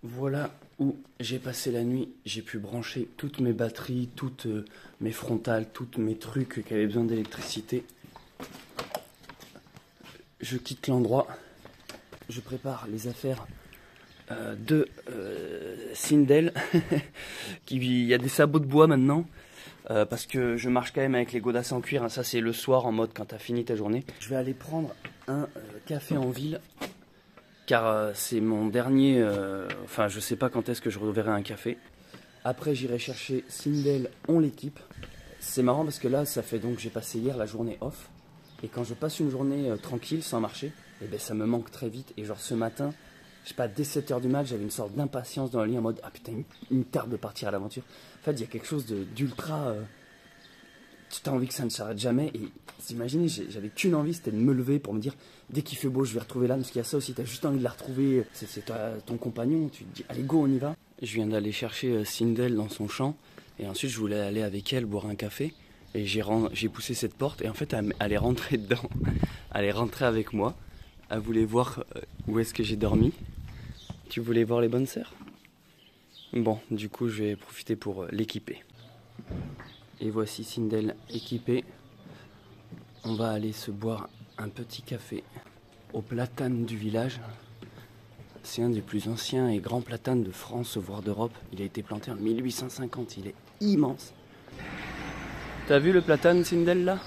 Voilà où j'ai passé la nuit. J'ai pu brancher toutes mes batteries, toutes mes frontales, tous mes trucs qui avaient besoin d'électricité. Je quitte l'endroit. Je prépare les affaires de Sindel. Il y a des sabots de bois maintenant. Parce que je marche quand même avec les godasses en cuir, hein. Ça c'est le soir en mode quand t'as fini ta journée. Je vais aller prendre un café en ville, car c'est mon dernier, enfin je sais pas quand est-ce que je reverrai un café. Après j'irai chercher Sindel, on l'équipe. C'est marrant parce que là ça fait donc j'ai passé hier la journée off. Et quand je passe une journée tranquille sans marcher, et ben ça me manque très vite. Et genre ce matin, je sais pas, dès 7 h du mat, j'avais une sorte d'impatience dans le lit en mode ah putain, il me tarde de partir à l'aventure. En fait, il y a quelque chose d'ultra. Tu as envie que ça ne s'arrête jamais. Et imaginez, j'avais qu'une envie, c'était de me lever pour me dire dès qu'il fait beau, je vais retrouver l'âme. Parce qu'il y a ça aussi, tu as juste envie de la retrouver. C'est ton compagnon, tu te dis allez, go, on y va. Je viens d'aller chercher Sindel dans son champ. Et ensuite, je voulais aller avec elle boire un café. Et j'ai poussé cette porte. Et en fait, elle est rentrée dedans. Elle est rentrée avec moi. Elle voulait voir où est-ce que j'ai dormi. Tu voulais voir les bonnes sœurs? Bon, du coup, je vais profiter pour l'équiper. Et voici Sindel équipée. On va aller se boire un petit café au platane du village. C'est un des plus anciens et grands platanes de France, voire d'Europe. Il a été planté en 1850. Il est immense. T'as vu le platane, Sindel, là?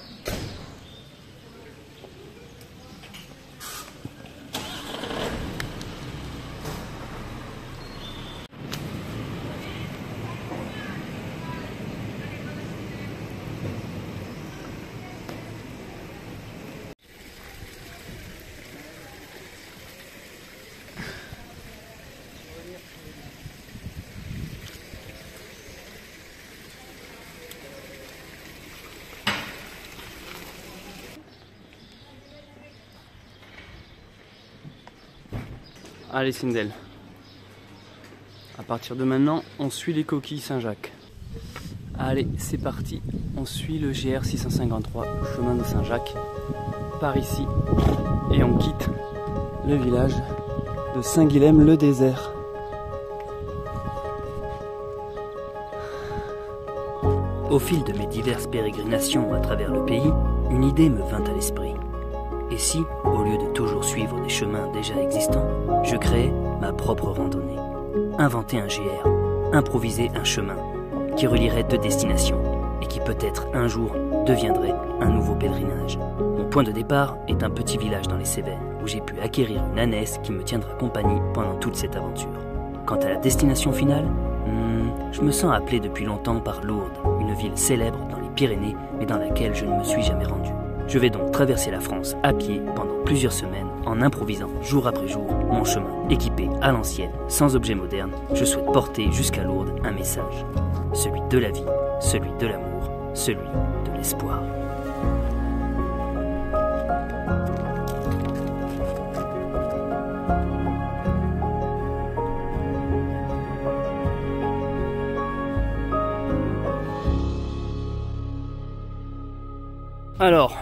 Allez Sindel, à partir de maintenant, on suit les coquilles Saint-Jacques. Allez, c'est parti, on suit le GR 653, chemin de Saint-Jacques, par ici, et on quitte le village de Saint-Guilhem-le-Désert. Au fil de mes diverses pérégrinations à travers le pays, une idée me vint à l'esprit. Et si, au lieu de toujours suivre des chemins déjà existants, je créais ma propre randonnée? Inventer un GR, improviser un chemin qui relierait deux destinations et qui peut-être un jour deviendrait un nouveau pèlerinage. Mon point de départ est un petit village dans les Cévennes où j'ai pu acquérir une ânesse qui me tiendra compagnie pendant toute cette aventure. Quant à la destination finale, je me sens appelé depuis longtemps par Lourdes, une ville célèbre dans les Pyrénées mais dans laquelle je ne me suis jamais rendu. Je vais donc traverser la France à pied pendant plusieurs semaines en improvisant jour après jour mon chemin. Équipé à l'ancienne, sans objet moderne, je souhaite porter jusqu'à Lourdes un message. Celui de la vie, celui de l'amour, celui de l'espoir. Alors,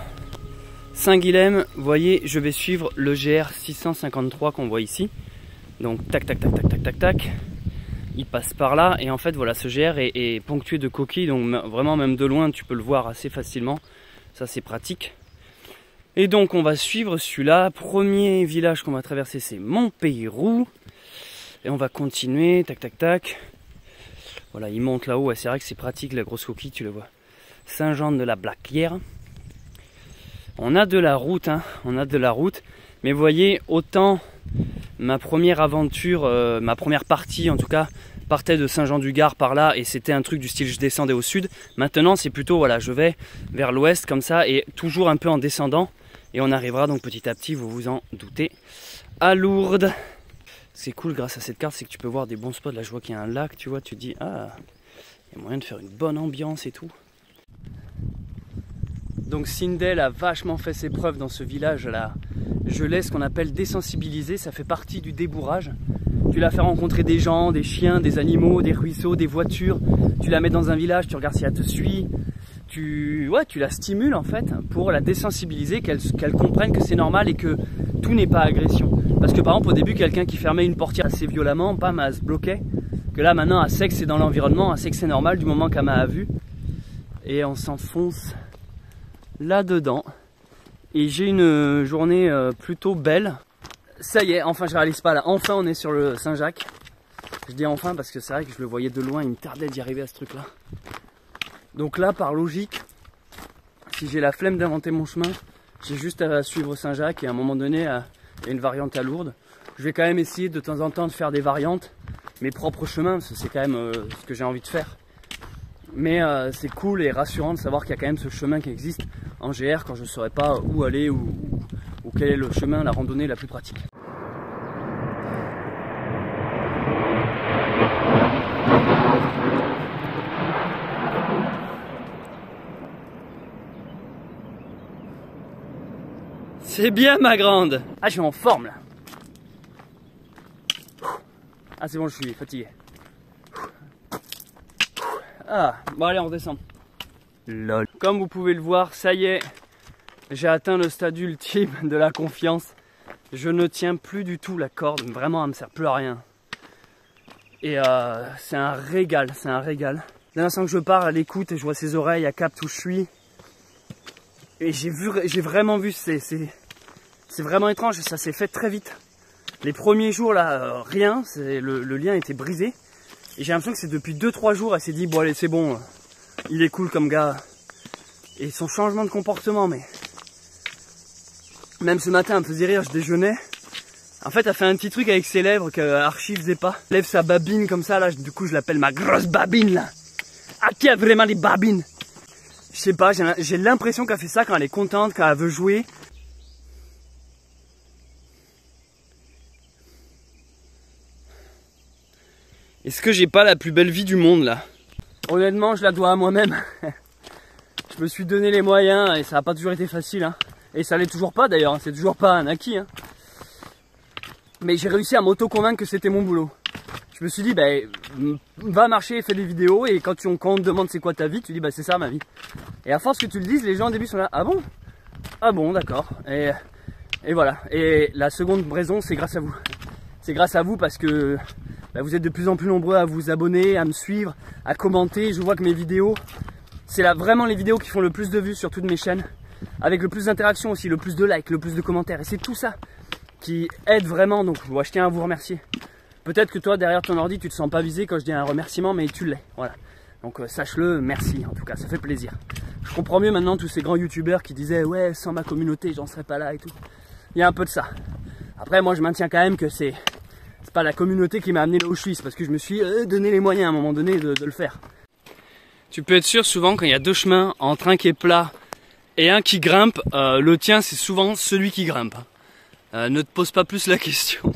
Saint-Guilhem, vous voyez, je vais suivre le GR 653 qu'on voit ici. Donc tac tac tac tac tac tac tac. Il passe par là et en fait voilà, ce GR est ponctué de coquilles, donc vraiment même de loin tu peux le voir assez facilement. Ça c'est pratique. Et donc on va suivre celui-là. Premier village qu'on va traverser, c'est Montpeyroux. Et on va continuer, tac tac tac. Voilà, il monte là-haut, c'est vrai que c'est pratique, la grosse coquille, tu le vois. Saint-Jean-de-la-Blaquière. On a de la route, hein, on a de la route. Mais vous voyez, autant ma première aventure, ma première partie en tout cas, partait de Saint-Jean-du-Gard par là et c'était un truc du style je descendais au sud. Maintenant c'est plutôt, voilà, je vais vers l'ouest comme ça et toujours un peu en descendant. Et on arrivera donc petit à petit, vous vous en doutez, à Lourdes. C'est cool grâce à cette carte, c'est que tu peux voir des bons spots. Là je vois qu'il y a un lac, tu vois, tu te dis, ah, il y a moyen de faire une bonne ambiance et tout. Donc Sindel a vachement fait ses preuves dans ce village là. Je laisse ce qu'on appelle désensibiliser, ça fait partie du débourrage. Tu la fais rencontrer des gens, des chiens, des animaux, des ruisseaux, des voitures. Tu la mets dans un village, tu regardes si elle te suit. Tu la stimules en fait pour la désensibiliser, qu'elle comprenne que c'est normal et que tout n'est pas agression. Parce que par exemple au début quelqu'un qui fermait une portière assez violemment, bam, elle se bloquait. Que là maintenant elle sait que c'est dans l'environnement, elle sait que c'est normal du moment qu'elle m'a vu. Et on s'enfonce là-dedans. Et j'ai une journée plutôt belle. Ça y est, enfin je réalise pas là, enfin on est sur le Saint-Jacques. Je dis enfin parce que c'est vrai que je le voyais de loin, il me tardait d'y arriver à ce truc là. Donc là par logique, si j'ai la flemme d'inventer mon chemin, j'ai juste à suivre Saint-Jacques et à un moment donné, il y a une variante à Lourdes. Je vais quand même essayer de temps en temps de faire des variantes, mes propres chemins, parce que c'est quand même ce que j'ai envie de faire. Mais c'est cool et rassurant de savoir qu'il y a quand même ce chemin qui existe en GR quand je ne saurais pas où aller ou quel est le chemin, la randonnée la plus pratique. C'est bien ma grande. Ah je suis en forme là. Ah c'est bon, je suis fatigué. Ah bon allez on redescend. Lol. Comme vous pouvez le voir, ça y est, j'ai atteint le stade ultime de la confiance. Je ne tiens plus du tout la corde, vraiment elle me sert plus à rien. Et c'est un régal, c'est un régal. Dès l'instant que je pars, elle écoute et je vois ses oreilles, elle capte où je suis. Et j'ai vraiment vu, c'est vraiment étrange, ça s'est fait très vite. Les premiers jours là, rien, le lien était brisé. Et j'ai l'impression que c'est depuis 2-3 jours, elle s'est dit bon allez c'est bon, il est cool comme gars. Et son changement de comportement, mais même ce matin elle me faisait rire, je déjeunais. En fait elle fait un petit truc avec ses lèvres que Archie faisait pas. Elle lève sa babine comme ça là, du coup je l'appelle ma grosse babine là. Ah qui a vraiment des babines? Je sais pas, j'ai l'impression qu'elle fait ça quand elle est contente, quand elle veut jouer. Est-ce que j'ai pas la plus belle vie du monde là? Honnêtement je la dois à moi-même. Je me suis donné les moyens et ça n'a pas toujours été facile hein. Et ça l'est toujours pas d'ailleurs, hein. C'est toujours pas un acquis hein. Mais j'ai réussi à m'auto-convaincre que c'était mon boulot. Je me suis dit ben va marcher, fais des vidéos. Et quand on te demande c'est quoi ta vie, tu dis bah c'est ça ma vie. Et à force que tu le dises, les gens au début sont là, ah bon? Ah bon d'accord. Et voilà. Et la seconde raison c'est grâce à vous. C'est grâce à vous parce que vous êtes de plus en plus nombreux à vous abonner, à me suivre, à commenter. Je vois que mes vidéos, c'est là vraiment les vidéos qui font le plus de vues sur toutes mes chaînes. Avec le plus d'interactions aussi, le plus de likes, le plus de commentaires. Et c'est tout ça qui aide vraiment. Donc je tiens à vous remercier. Peut-être que toi derrière ton ordi tu te sens pas visé quand je dis un remerciement, mais tu l'es. Voilà. Donc sache-le, merci en tout cas, ça fait plaisir. Je comprends mieux maintenant tous ces grands youtubeurs qui disaient ouais sans ma communauté j'en serais pas là et tout. Il y a un peu de ça. Après moi je maintiens quand même que c'est pas la communauté qui m'a amené là où je suis, c'est parce que je me suis donné les moyens à un moment donné de le faire. Tu peux être sûr souvent quand il y a deux chemins, entre un qui est plat et un qui grimpe, le tien c'est souvent celui qui grimpe. Ne te pose pas plus la question.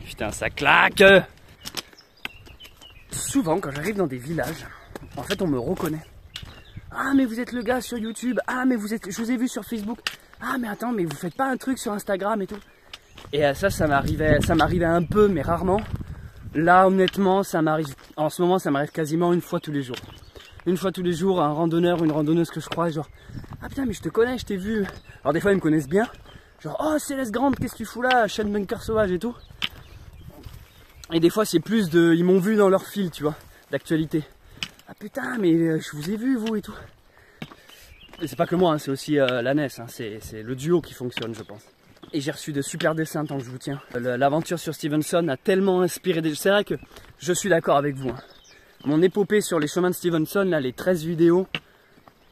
Putain ça claque. Souvent quand j'arrive dans des villages, en fait on me reconnaît. Ah mais vous êtes le gars sur YouTube, ah mais je vous ai vu sur Facebook. Ah mais attends, mais vous faites pas un truc sur Instagram et tout? Et ça m'arrivait un peu, mais rarement. Là, honnêtement, ça m'arrive, en ce moment, ça m'arrive quasiment une fois tous les jours. Une fois tous les jours, un randonneur ou une randonneuse que je croise, genre, ah putain, mais je te connais, je t'ai vu. Alors des fois, ils me connaissent bien. Genre, oh Céleste Grande, qu'est-ce que tu fous là, chaîne Bunker Sauvage et tout. Et des fois, c'est plus de, ils m'ont vu dans leur fil, tu vois, d'actualité. Ah putain, mais je vous ai vu, vous et tout. C'est pas que moi, hein, c'est aussi la NES, hein, c'est le duo qui fonctionne je pense. Et j'ai reçu de super dessins tant que je vous tiens. L'aventure sur Stevenson a tellement inspiré des... C'est vrai que je suis d'accord avec vous. Hein. Mon épopée sur les chemins de Stevenson, là, les 13 vidéos,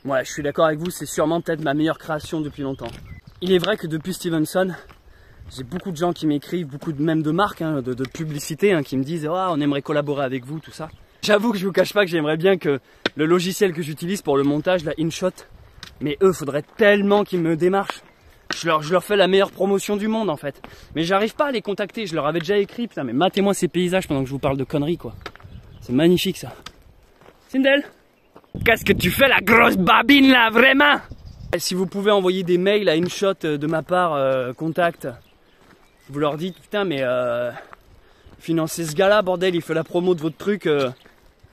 ouais, je suis d'accord avec vous, c'est sûrement peut-être ma meilleure création depuis longtemps. Il est vrai que depuis Stevenson, j'ai beaucoup de gens qui m'écrivent, beaucoup même de marques, hein, de publicité, hein, qui me disent oh, on aimerait collaborer avec vous, tout ça. J'avoue que je vous cache pas que j'aimerais bien que le logiciel que j'utilise pour le montage, la InShot, mais eux, faudrait tellement qu'ils me démarchent. Je leur fais la meilleure promotion du monde en fait. Mais j'arrive pas à les contacter, je leur avais déjà écrit. Putain mais matez-moi ces paysages pendant que je vous parle de conneries quoi. C'est magnifique ça. Sindel, qu'est-ce que tu fais la grosse babine là vraiment? Et si vous pouvez envoyer des mails à InShot de ma part, contact. Vous leur dites putain mais financez ce gars là bordel, il fait la promo de votre truc.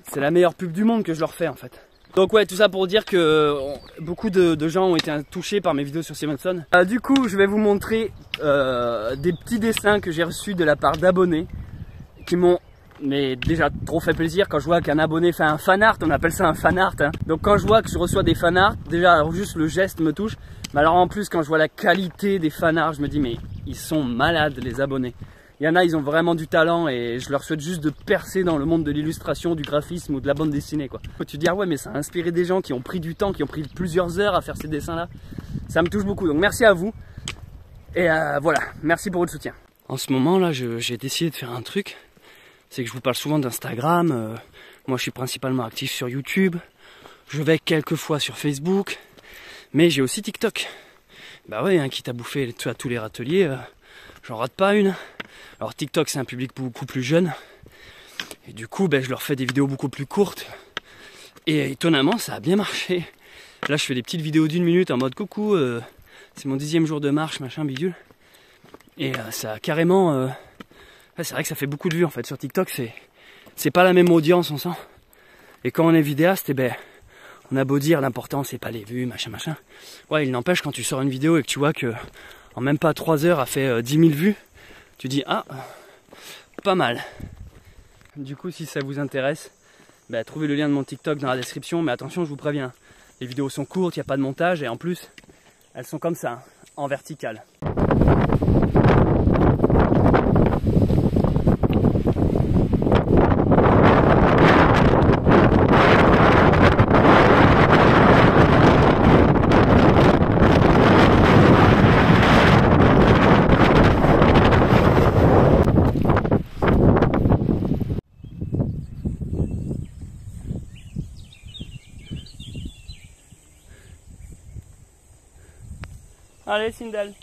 C'est la meilleure pub du monde que je leur fais en fait. Donc ouais, tout ça pour dire que beaucoup de gens ont été touchés par mes vidéos sur Stevenson. Du coup, je vais vous montrer des petits dessins que j'ai reçus de la part d'abonnés qui m'ont déjà trop fait plaisir. Quand je vois qu'un abonné fait un fan art, on appelle ça un fan art, hein. Donc quand je vois que je reçois des fan art, déjà alors juste le geste me touche. Mais alors en plus quand je vois la qualité des fan art, je me dis mais ils sont malades les abonnés. Il y en a, ils ont vraiment du talent et je leur souhaite juste de percer dans le monde de l'illustration, du graphisme ou de la bande dessinée, quoi. Tu te dis ah ouais, mais ça a inspiré des gens qui ont pris du temps, qui ont pris plusieurs heures à faire ces dessins là. Ça me touche beaucoup, donc merci à vous. Et voilà, merci pour votre soutien. En ce moment là, j'ai décidé de faire un truc. C'est que je vous parle souvent d'Instagram. Moi je suis principalement actif sur YouTube. Je vais quelques fois sur Facebook. Mais j'ai aussi TikTok. Bah ouais, hein, quitte à bouffer à tous les râteliers, j'en rate pas une. Alors TikTok c'est un public beaucoup plus jeune. Et du coup je leur fais des vidéos beaucoup plus courtes. Et étonnamment ça a bien marché. Là je fais des petites vidéos d'1 minute en mode coucou, c'est mon 10e jour de marche, machin bidule. Et ça a carrément... c'est vrai que ça fait beaucoup de vues en fait sur TikTok, c'est pas la même audience on sent. Et quand on est vidéaste, on a beau dire l'important c'est pas les vues, machin. Ouais, il n'empêche quand tu sors une vidéo et que tu vois que en même pas 3 heures a fait 10 000 vues, tu dis ah, pas mal. Du coup si ça vous intéresse, trouvez le lien de mon TikTok dans la description, mais attention je vous préviens, les vidéos sont courtes, il n'y a pas de montage et en plus elles sont comme ça, en verticale. Allez, Sindel.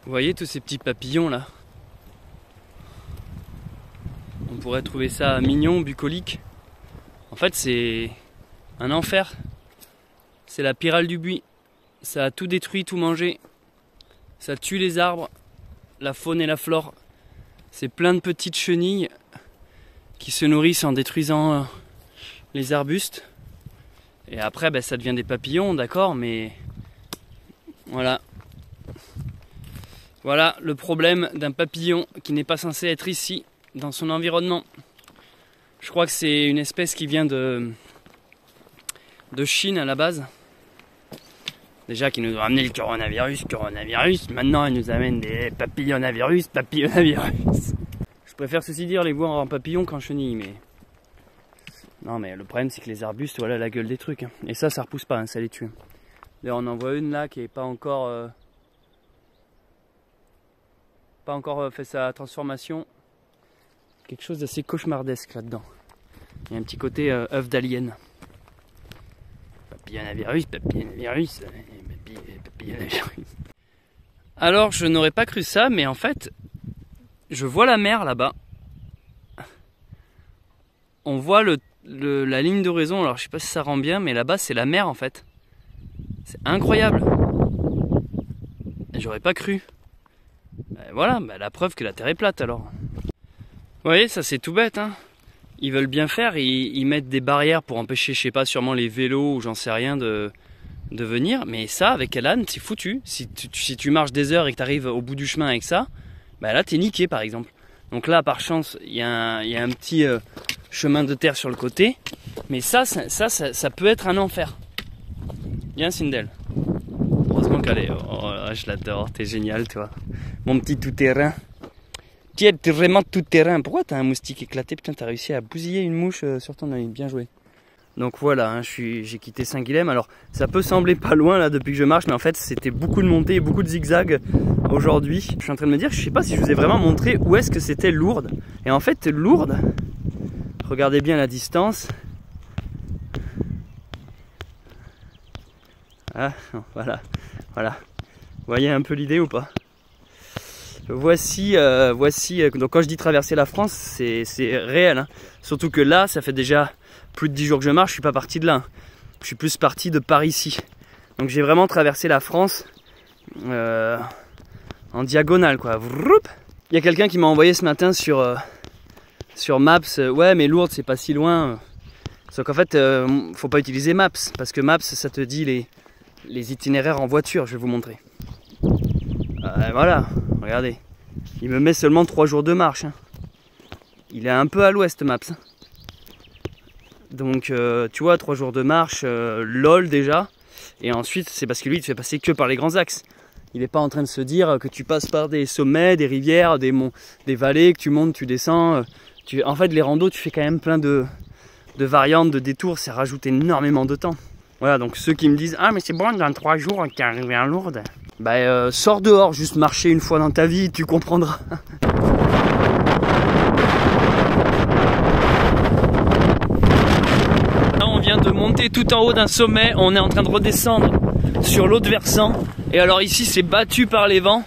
Vous voyez tous ces petits papillons là? On pourrait trouver ça mignon, bucolique. En fait, c'est un enfer. C'est la pyrale du buis. Ça a tout détruit, tout mangé. Ça tue les arbres, la faune et la flore. C'est plein de petites chenilles qui se nourrissent en détruisant les arbustes. Et après, ça devient des papillons, d'accord, mais voilà. Voilà le problème d'un papillon qui n'est pas censé être ici, dans son environnement. Je crois que c'est une espèce qui vient de Chine à la base. Déjà qui nous a ramené le coronavirus. Maintenant, elle nous amène des papillonavirus. Je préfère ceci dire les voir en papillon qu'en chenille, mais... Non, mais le problème, c'est que les arbustes, voilà la gueule des trucs. Hein. Et ça repousse pas, hein, ça les tue. D'ailleurs, on en voit une là qui est pas encore fait sa transformation. Quelque chose d'assez cauchemardesque là-dedans. Il y a un petit côté œuf d'alien. Papillonavirus. Alors, je n'aurais pas cru ça, mais en fait, je vois la mer là-bas. On voit la ligne d'horizon. Alors, je sais pas si ça rend bien, mais là-bas, c'est la mer en fait. C'est incroyable. J'aurais pas cru. Voilà, la preuve que la Terre est plate alors. Vous voyez, ça c'est tout bête, hein. Ils veulent bien faire, ils mettent des barrières pour empêcher, je sais pas, sûrement les vélos ou j'en sais rien de venir. Mais ça, avec Elan, c'est foutu. Si tu marches des heures et que tu arrives au bout du chemin avec ça, là t'es niqué par exemple. Donc là, par chance, il y a un petit chemin de terre sur le côté. Mais ça peut être un enfer. Viens, Sindel. Heureusement qu'elle est... Oh, je l'adore, t'es génial, toi. Mon petit tout-terrain. T'es vraiment tout-terrain. Pourquoi t'as un moustique éclaté? Putain, t'as réussi à bousiller une mouche sur ton œil. Bien joué. Donc voilà, hein, j'ai quitté Saint-Guilhem. Alors, ça peut sembler pas loin là depuis que je marche, mais en fait, c'était beaucoup de montées et beaucoup de zigzags aujourd'hui. Je suis en train de me dire, je sais pas si je vous ai vraiment montré où est-ce que c'était Lourdes. Et en fait, Lourdes, regardez bien la distance. Ah, voilà. Vous voyez un peu l'idée ou pas? Voici, donc quand je dis traverser la France, c'est réel. Hein. Surtout que là, ça fait déjà plus de 10 jours que je marche, je suis pas parti de là. Je suis plus parti de par ici. Donc j'ai vraiment traversé la France en diagonale quoi. Il y a quelqu'un qui m'a envoyé ce matin sur Maps, ouais mais Lourdes c'est pas si loin. Sauf qu'en fait, faut pas utiliser Maps, parce que Maps ça te dit les itinéraires en voiture, je vais vous montrer. Voilà, regardez. Il me met seulement 3 jours de marche. Hein. Il est un peu à l'ouest Maps. Donc tu vois, 3 jours de marche, lol déjà. Et ensuite, c'est parce que lui, il te fait passer que par les grands axes. Il n'est pas en train de se dire que tu passes par des sommets, des rivières, des monts, des vallées, que tu montes, tu descends. En fait, les randos, tu fais quand même plein de variantes, de détours. Ça rajoute énormément de temps. Voilà, donc ceux qui me disent « Ah, mais c'est bon, dans 3 jours, t'es arrivé à Lourdes. » Bah, sors dehors, juste marcher une fois dans ta vie, tu comprendras. On vient de monter tout en haut d'un sommet, on est en train de redescendre sur l'autre versant. Et alors ici c'est battu par les vents.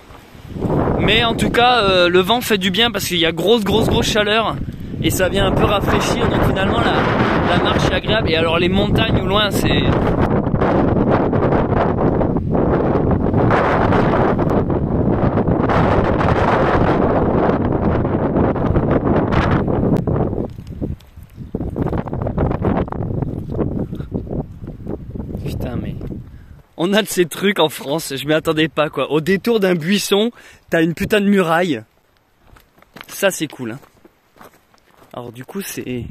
Mais en tout cas le vent fait du bien parce qu'il y a grosse chaleur. Et ça vient un peu rafraîchir, donc finalement la marche est agréable. Et alors les montagnes au loin c'est... Putain mais... On a de ces trucs en France, je m'y attendais pas quoi. Au détour d'un buisson, t'as une putain de muraille. Ça c'est cool hein. Alors du coup c'est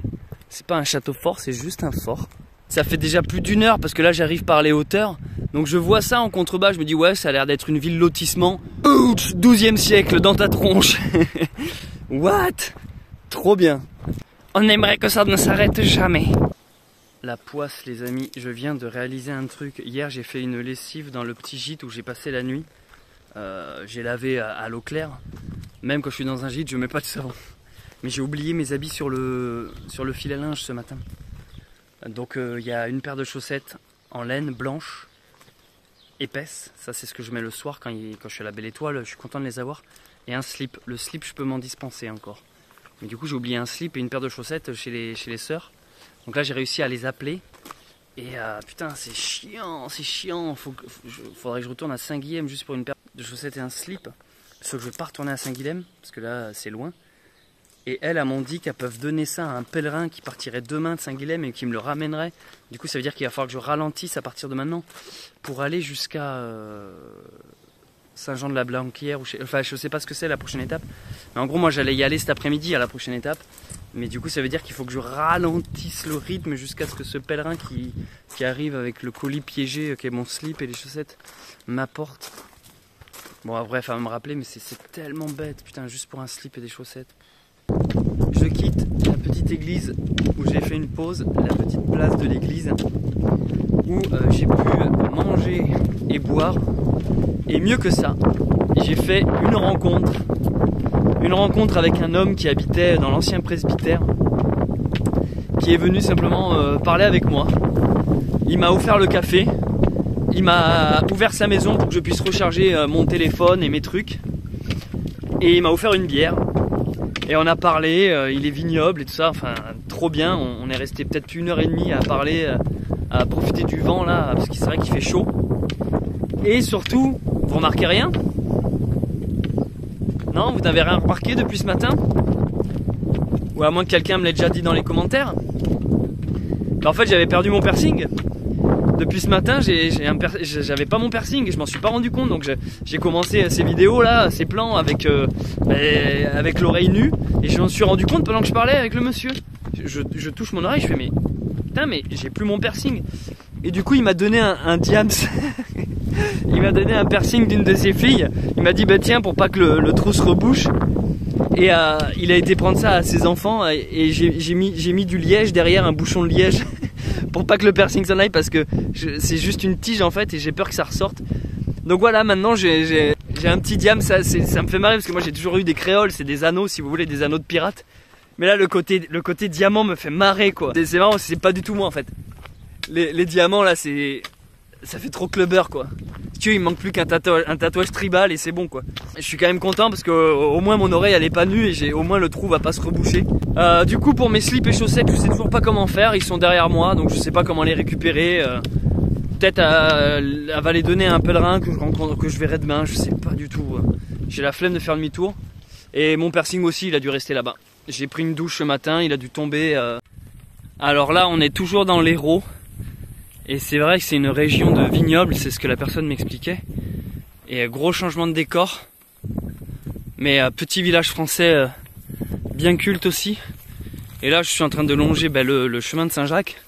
pas un château fort, c'est juste un fort. Ça fait déjà plus d'1 heure parce que là j'arrive par les hauteurs. Donc je vois ça en contrebas, je me dis ouais ça a l'air d'être une ville lotissement. 12e siècle dans ta tronche. What? Trop bien. On aimerait que ça ne s'arrête jamais. La poisse les amis, je viens de réaliser un truc. Hier j'ai fait une lessive dans le petit gîte où j'ai passé la nuit. J'ai lavé à l'eau claire. Même quand je suis dans un gîte je mets pas de savon. Mais j'ai oublié mes habits sur le fil à linge ce matin. Donc il y a une paire de chaussettes en laine blanche, épaisse. Ça c'est ce que je mets le soir quand je suis à la Belle Étoile, je suis content de les avoir. Et un slip. Le slip je peux m'en dispenser encore. Mais du coup j'ai oublié un slip et une paire de chaussettes chez les sœurs. Donc là j'ai réussi à les appeler. Et putain c'est chiant. Faudrait que je retourne à Saint-Guilhem juste pour une paire de chaussettes et un slip. Sauf que je vais pas retourner à Saint-Guilhem parce que là c'est loin. Et elles m'ont dit qu'elles peuvent donner ça à un pèlerin qui partirait demain de Saint-Guilhem et qui me le ramènerait. Du coup ça veut dire qu'il va falloir que je ralentisse à partir de maintenant pour aller jusqu'à Saint-Jean-de-la-Blanquière. Enfin je sais pas ce que c'est la prochaine étape. Mais en gros moi j'allais y aller cet après-midi à la prochaine étape. Mais du coup ça veut dire qu'il faut que je ralentisse le rythme jusqu'à ce que ce pèlerin qui arrive avec le colis piégé, qui est mon slip et les chaussettes, m'apporte. Bon bref, elle va me rappeler mais c'est tellement bête, putain, juste pour un slip et des chaussettes. Je quitte la petite église où j'ai fait une pause, la petite place de l'église où j'ai pu manger et boire. Et mieux que ça, j'ai fait une rencontre avec un homme qui habitait dans l'ancien presbytère, qui est venu simplement parler avec moi. Il m'a offert le café, il m'a ouvert sa maison pour que je puisse recharger mon téléphone et mes trucs, et il m'a offert une bière. Et on a parlé, il est vignoble et tout ça, enfin trop bien. On est resté peut-être 1h30 à parler, à profiter du vent là, parce que c'est vrai qu'il fait chaud. Et surtout, vous remarquez rien? Non, vous n'avez rien remarqué depuis ce matin? Ou à moins que quelqu'un me l'ait déjà dit dans les commentaires. En fait j'avais perdu mon piercing. Depuis ce matin j'avais pas mon piercing et je m'en suis pas rendu compte. Donc j'ai commencé ces vidéos là, ces plans avec l'oreille nue. Et je m'en suis rendu compte pendant que je parlais avec le monsieur. Je touche mon oreille, je fais mais putain mais j'ai plus mon piercing. Et du coup il m'a donné un diams. Il m'a donné un piercing d'une de ses filles. Il m'a dit bah tiens pour pas que le trou se rebouche. Et il a été prendre ça à ses enfants. Et j'ai mis du liège derrière, un bouchon de liège. Pour pas que le piercing s'en aille parce que c'est juste une tige en fait et j'ai peur que ça ressorte. Donc voilà, maintenant j'ai un petit diam, ça me fait marrer parce que moi j'ai toujours eu des créoles, c'est des anneaux si vous voulez, des anneaux de pirate. Mais là le côté diamant me fait marrer quoi. C'est marrant, c'est pas du tout moi en fait. Les diamants là ça fait trop clubber quoi. Si tu veux, il me manque plus qu'un tatouage tribal et c'est bon quoi. Je suis quand même content parce que au moins mon oreille elle est pas nue et au moins le trou va pas se reboucher. Du coup pour mes slips et chaussettes je sais toujours pas comment faire, ils sont derrière moi donc je sais pas comment les récupérer. Peut-être elle va les donner à un pèlerin que je verrai demain, je sais pas du tout. J'ai la flemme de faire demi-tour. Et mon piercing aussi, il a dû rester là-bas. J'ai pris une douche ce matin, il a dû tomber. Alors là, on est toujours dans l'Hérault. Et c'est vrai que c'est une région de vignobles, c'est ce que la personne m'expliquait. Et gros changement de décor. Mais petit village français bien culte aussi. Et là, je suis en train de longer le chemin de Saint-Jacques.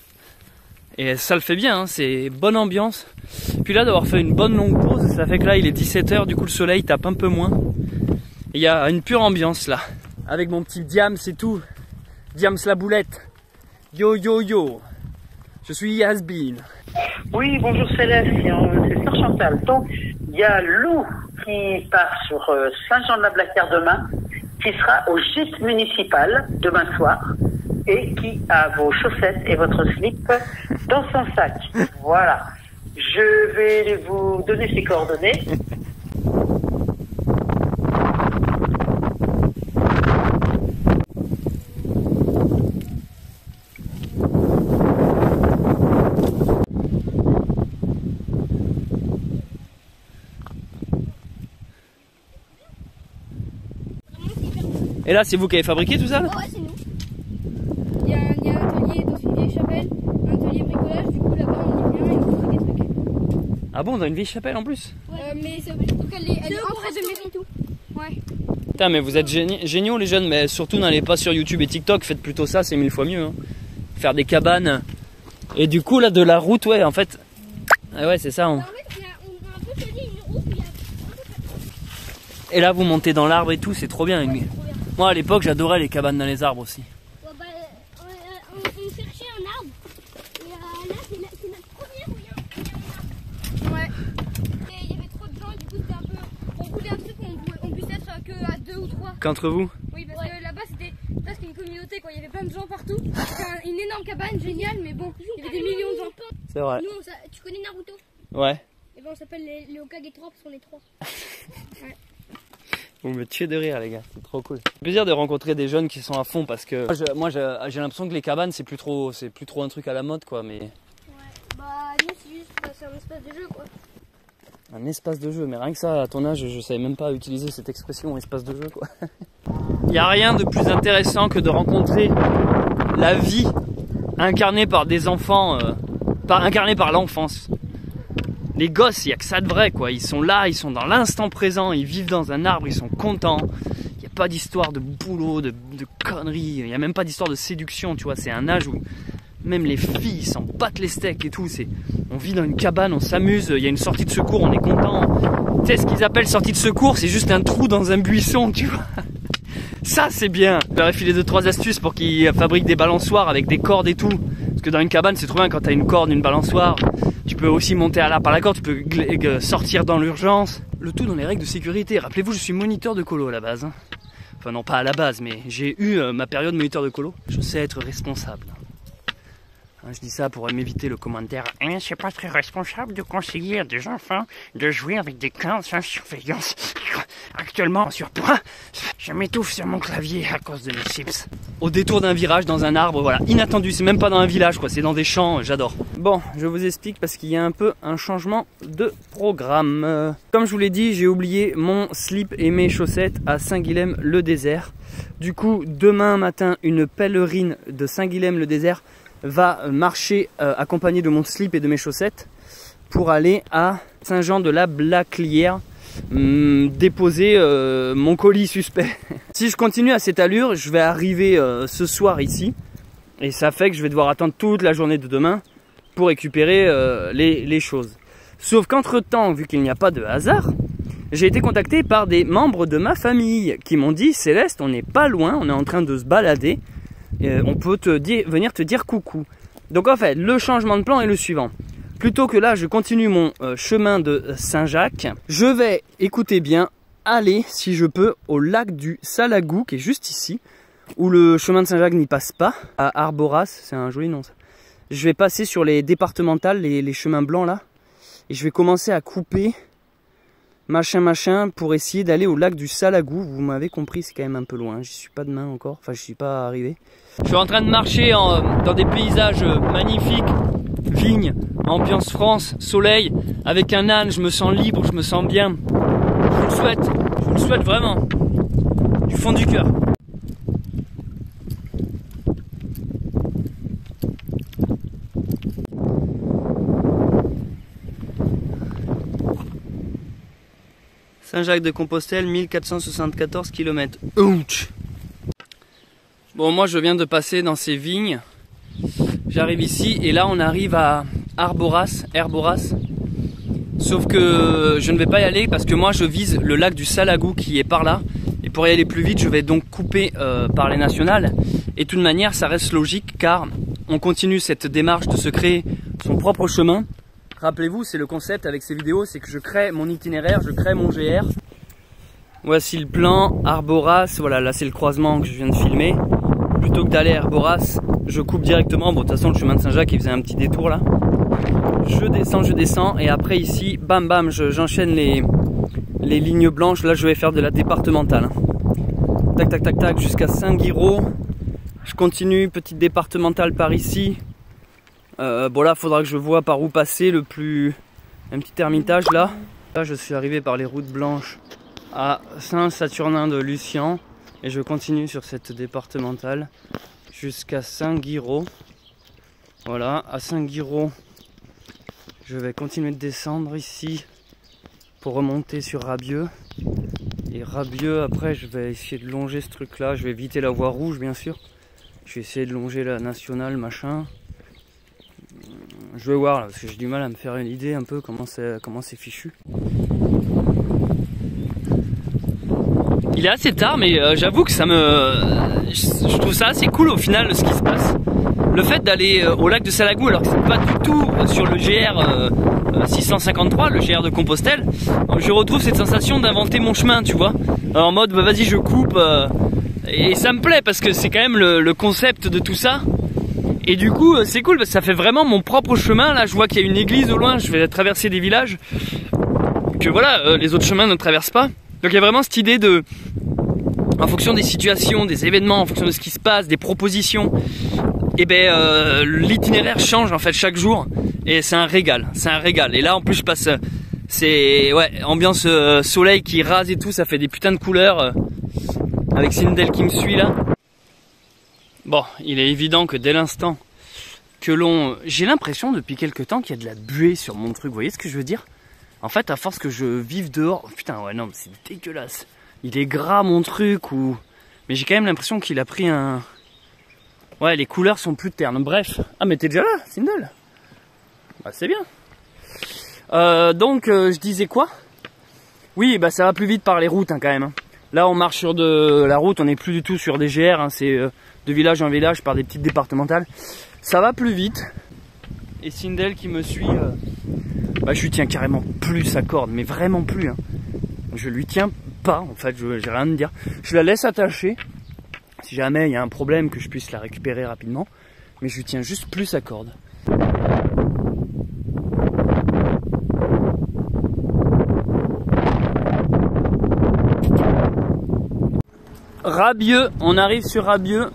Et ça le fait bien, hein, c'est bonne ambiance. Puis là, d'avoir fait une bonne longue pause, ça fait que là, il est 17 h, du coup le soleil tape un peu moins. Il y a une pure ambiance là. Avec mon petit Diams et tout. Diams la boulette. Yo yo yo. Je suis Yasbin. Oui, bonjour Céleste, c'est Sœur Chantal. Donc, il y a Lou qui part sur Saint-Jean-de-la-Blaquière demain, qui sera au gîte municipal demain soir, et qui a vos chaussettes et votre slip dans son sac. Voilà. Je vais vous donner ses coordonnées. Et là, c'est vous qui avez fabriqué tout ça là? Ouais, c'est nous. Il y a un atelier dans une vieille chapelle, un atelier bricolage, du coup là-bas on y vient et on fait des trucs. Ah bon, dans une vieille chapelle en plus? Mais c'est surtout qu'elle est en face de mairie tout. Ouais. Putain, mais vous êtes géniaux les jeunes, mais surtout n'allez pas sur YouTube et TikTok, faites plutôt ça, c'est 1000 fois mieux. Hein. Faire des cabanes. Et du coup, là, de la route, ouais, en fait. Ah ouais, c'est ça. En fait, on a un peu choisi une route où il y a un peu. Et là, vous montez dans l'arbre et tout, c'est trop bien. Ouais, c'est trop bien. Moi, à l'époque, j'adorais les cabanes dans les arbres aussi. Ouais, bah, on cherchait un arbre. Et là, c'est notre premier où il y a un arbre. Ouais. Et il y avait trop de gens, du coup, c'était un peu. On voulait un truc où on puisse être que à 2 ou 3. Qu'entre vous? Oui, parce que là-bas, c'était presque une communauté, quoi. Il y avait plein de gens partout. C'était une énorme cabane, géniale, mais bon, il y avait des millions de gens. C'est vrai. Nous, tu connais Naruto? Ouais. Et ben, on s'appelle les Hokage 3 parce qu'on est 3. Ouais. Vous me tuez de rire les gars, c'est trop cool. C'est plaisir de rencontrer des jeunes qui sont à fond parce que moi j'ai l'impression que les cabanes c'est plus trop un truc à la mode quoi, mais. Ouais. Bah nous c'est juste c'est un espace de jeu quoi. Un espace de jeu, mais rien que ça à ton âge je savais même pas utiliser cette expression espace de jeu quoi. Il n'y a rien de plus intéressant que de rencontrer la vie incarnée par des enfants, incarnée par l'enfance. Les gosses, il n'y a que ça de vrai quoi, ils sont là, ils sont dans l'instant présent, ils vivent dans un arbre, ils sont contents. Il n'y a pas d'histoire de boulot, de conneries, il n'y a même pas d'histoire de séduction, tu vois, c'est un âge où même les filles s'en battent les steaks et tout, on vit dans une cabane, on s'amuse, il y a une sortie de secours, on est content. Tu sais ce qu'ils appellent sortie de secours, c'est juste un trou dans un buisson, tu vois. Ça c'est bien. Je leur ai filé 2-3 astuces pour qu'ils fabriquent des balançoires avec des cordes et tout. Parce que dans une cabane c'est trop bien quand t'as une corde, une balançoire. Tu peux aussi monter par la corde, tu peux sortir dans l'urgence. Le tout dans les règles de sécurité. Rappelez-vous, je suis moniteur de colo à la base. Hein. Enfin non pas à la base, mais j'ai eu ma période moniteur de colo. Je sais être responsable. Je dis ça pour m'éviter le commentaire. C'est pas très responsable de conseiller à des enfants de jouer avec des clowns sans surveillance. Actuellement en surpoids, je m'étouffe sur mon clavier à cause de mes chips. Au détour d'un virage dans un arbre, voilà, inattendu, c'est même pas dans un village quoi, c'est dans des champs, j'adore. Bon, je vous explique parce qu'il y a un peu un changement de programme. Comme je vous l'ai dit, j'ai oublié mon slip et mes chaussettes à Saint-Guilhem-le-Désert. Du coup, demain matin, une pèlerine de Saint-Guilhem-le-Désert va marcher accompagné de mon slip et de mes chaussettes pour aller à Saint-Jean-de-la-Blaquière déposer mon colis suspect. Si je continue à cette allure, je vais arriver ce soir ici et ça fait que je vais devoir attendre toute la journée de demain pour récupérer les choses. Sauf qu'entre temps, vu qu'il n'y a pas de hasard, j'ai été contacté par des membres de ma famille qui m'ont dit: Céleste, on n'est pas loin, on est en train de se balader. On peut venir te dire coucou. Donc en fait, le changement de plan est le suivant. Plutôt que là, je continue mon chemin de Saint-Jacques, je vais, écoutez bien, aller, si je peux, au lac du Salagou, qui est juste ici, où le chemin de Saint-Jacques n'y passe pas, à Arboras, c'est un joli nom ça. Je vais passer sur les départementales, les chemins blancs là, et je vais commencer à couper, machin, pour essayer d'aller au lac du Salagou. Vous m'avez compris, c'est quand même un peu loin, j'y suis pas demain encore, enfin je suis pas arrivé. Je suis en train de marcher dans des paysages magnifiques, vignes, ambiance France, soleil, avec un âne, je me sens libre, je me sens bien. Je vous le souhaite, je vous le souhaite vraiment. Du fond du cœur. Saint-Jacques-de-Compostelle, 1474 km. Ouch. Bon, moi je viens de passer dans ces vignes. J'arrive ici et là on arrive à Herboras. Sauf que je ne vais pas y aller parce que moi je vise le lac du Salagou qui est par là. Et pour y aller plus vite, je vais donc couper par les nationales. Et de toute manière, ça reste logique car on continue cette démarche de se créer son propre chemin. Rappelez-vous, c'est le concept avec ces vidéos, c'est que je crée mon itinéraire, je crée mon GR. Voici le plan, Herboras, voilà, là c'est le croisement que je viens de filmer. Plutôt que d'aller à Herboras, je coupe directement. Bon, de toute façon, le chemin de Saint-Jacques, il faisait un petit détour là. Je descends, et après ici, bam bam, j'enchaîne les lignes blanches. Là, je vais faire de la départementale. Tac, tac, tac, tac, jusqu'à Saint-Guiraud. Je continue, petite départementale par ici. Bon là, faudra que je vois par où passer un petit ermitage là. Là, je suis arrivé par les routes blanches à Saint-Saturnin-de-Lucian et je continue sur cette départementale jusqu'à Saint-Guiraud. Voilà, à Saint-Guiraud, je vais continuer de descendre ici pour remonter sur Rabieux. Et Rabieux, après, je vais essayer de longer ce truc là. Je vais éviter la voie rouge, bien sûr. Je vais essayer de longer la nationale, machin. Je vais voir là, parce que j'ai du mal à me faire une idée un peu comment c'est fichu. Il est assez tard, mais j'avoue que je trouve ça assez cool au final ce qui se passe. Le fait d'aller au lac de Salagou, alors que c'est pas du tout sur le GR 653, le GR de Compostelle, je retrouve cette sensation d'inventer mon chemin, tu vois. Alors, en mode, bah, vas-y, je coupe. Et ça me plaît parce que c'est quand même le concept de tout ça. Et du coup, c'est cool parce que ça fait vraiment mon propre chemin. Là, je vois qu'il y a une église au loin, je vais traverser des villages que voilà, les autres chemins ne traversent pas. Donc il y a vraiment cette idée de, en fonction des situations, des événements, en fonction de ce qui se passe, des propositions, et ben l'itinéraire change en fait chaque jour. Et c'est un régal, c'est un régal. Et là en plus je passe, c'est ouais, ambiance soleil qui rase et tout, ça fait des putains de couleurs. Avec Sindel qui me suit là. Bon, il est évident que dès l'instant que j'ai l'impression depuis quelques temps qu'il y a de la buée sur mon truc, vous voyez ce que je veux dire? En fait, à force que je vive dehors, putain ouais non, c'est dégueulasse. Il est gras mon truc ou... Mais j'ai quand même l'impression qu'il a pris un... Ouais, les couleurs sont plus ternes, bref. Ah mais t'es déjà là, Sindel? Bah c'est bien. Donc, je disais quoi? Oui, bah ça va plus vite par les routes hein, quand même. Là on marche sur de la route, on n'est plus du tout sur des GR, hein, c'est de village en village par des petites départementales. Ça va plus vite. Et Sindel qui me suit, bah, je lui tiens carrément plus à corde, mais vraiment plus. Hein. Je lui tiens pas, en fait, j'ai rien à dire. Je la laisse attacher, si jamais il y a un problème que je puisse la récupérer rapidement. Mais je lui tiens juste plus à corde. Rabieux, on arrive sur Rabieux.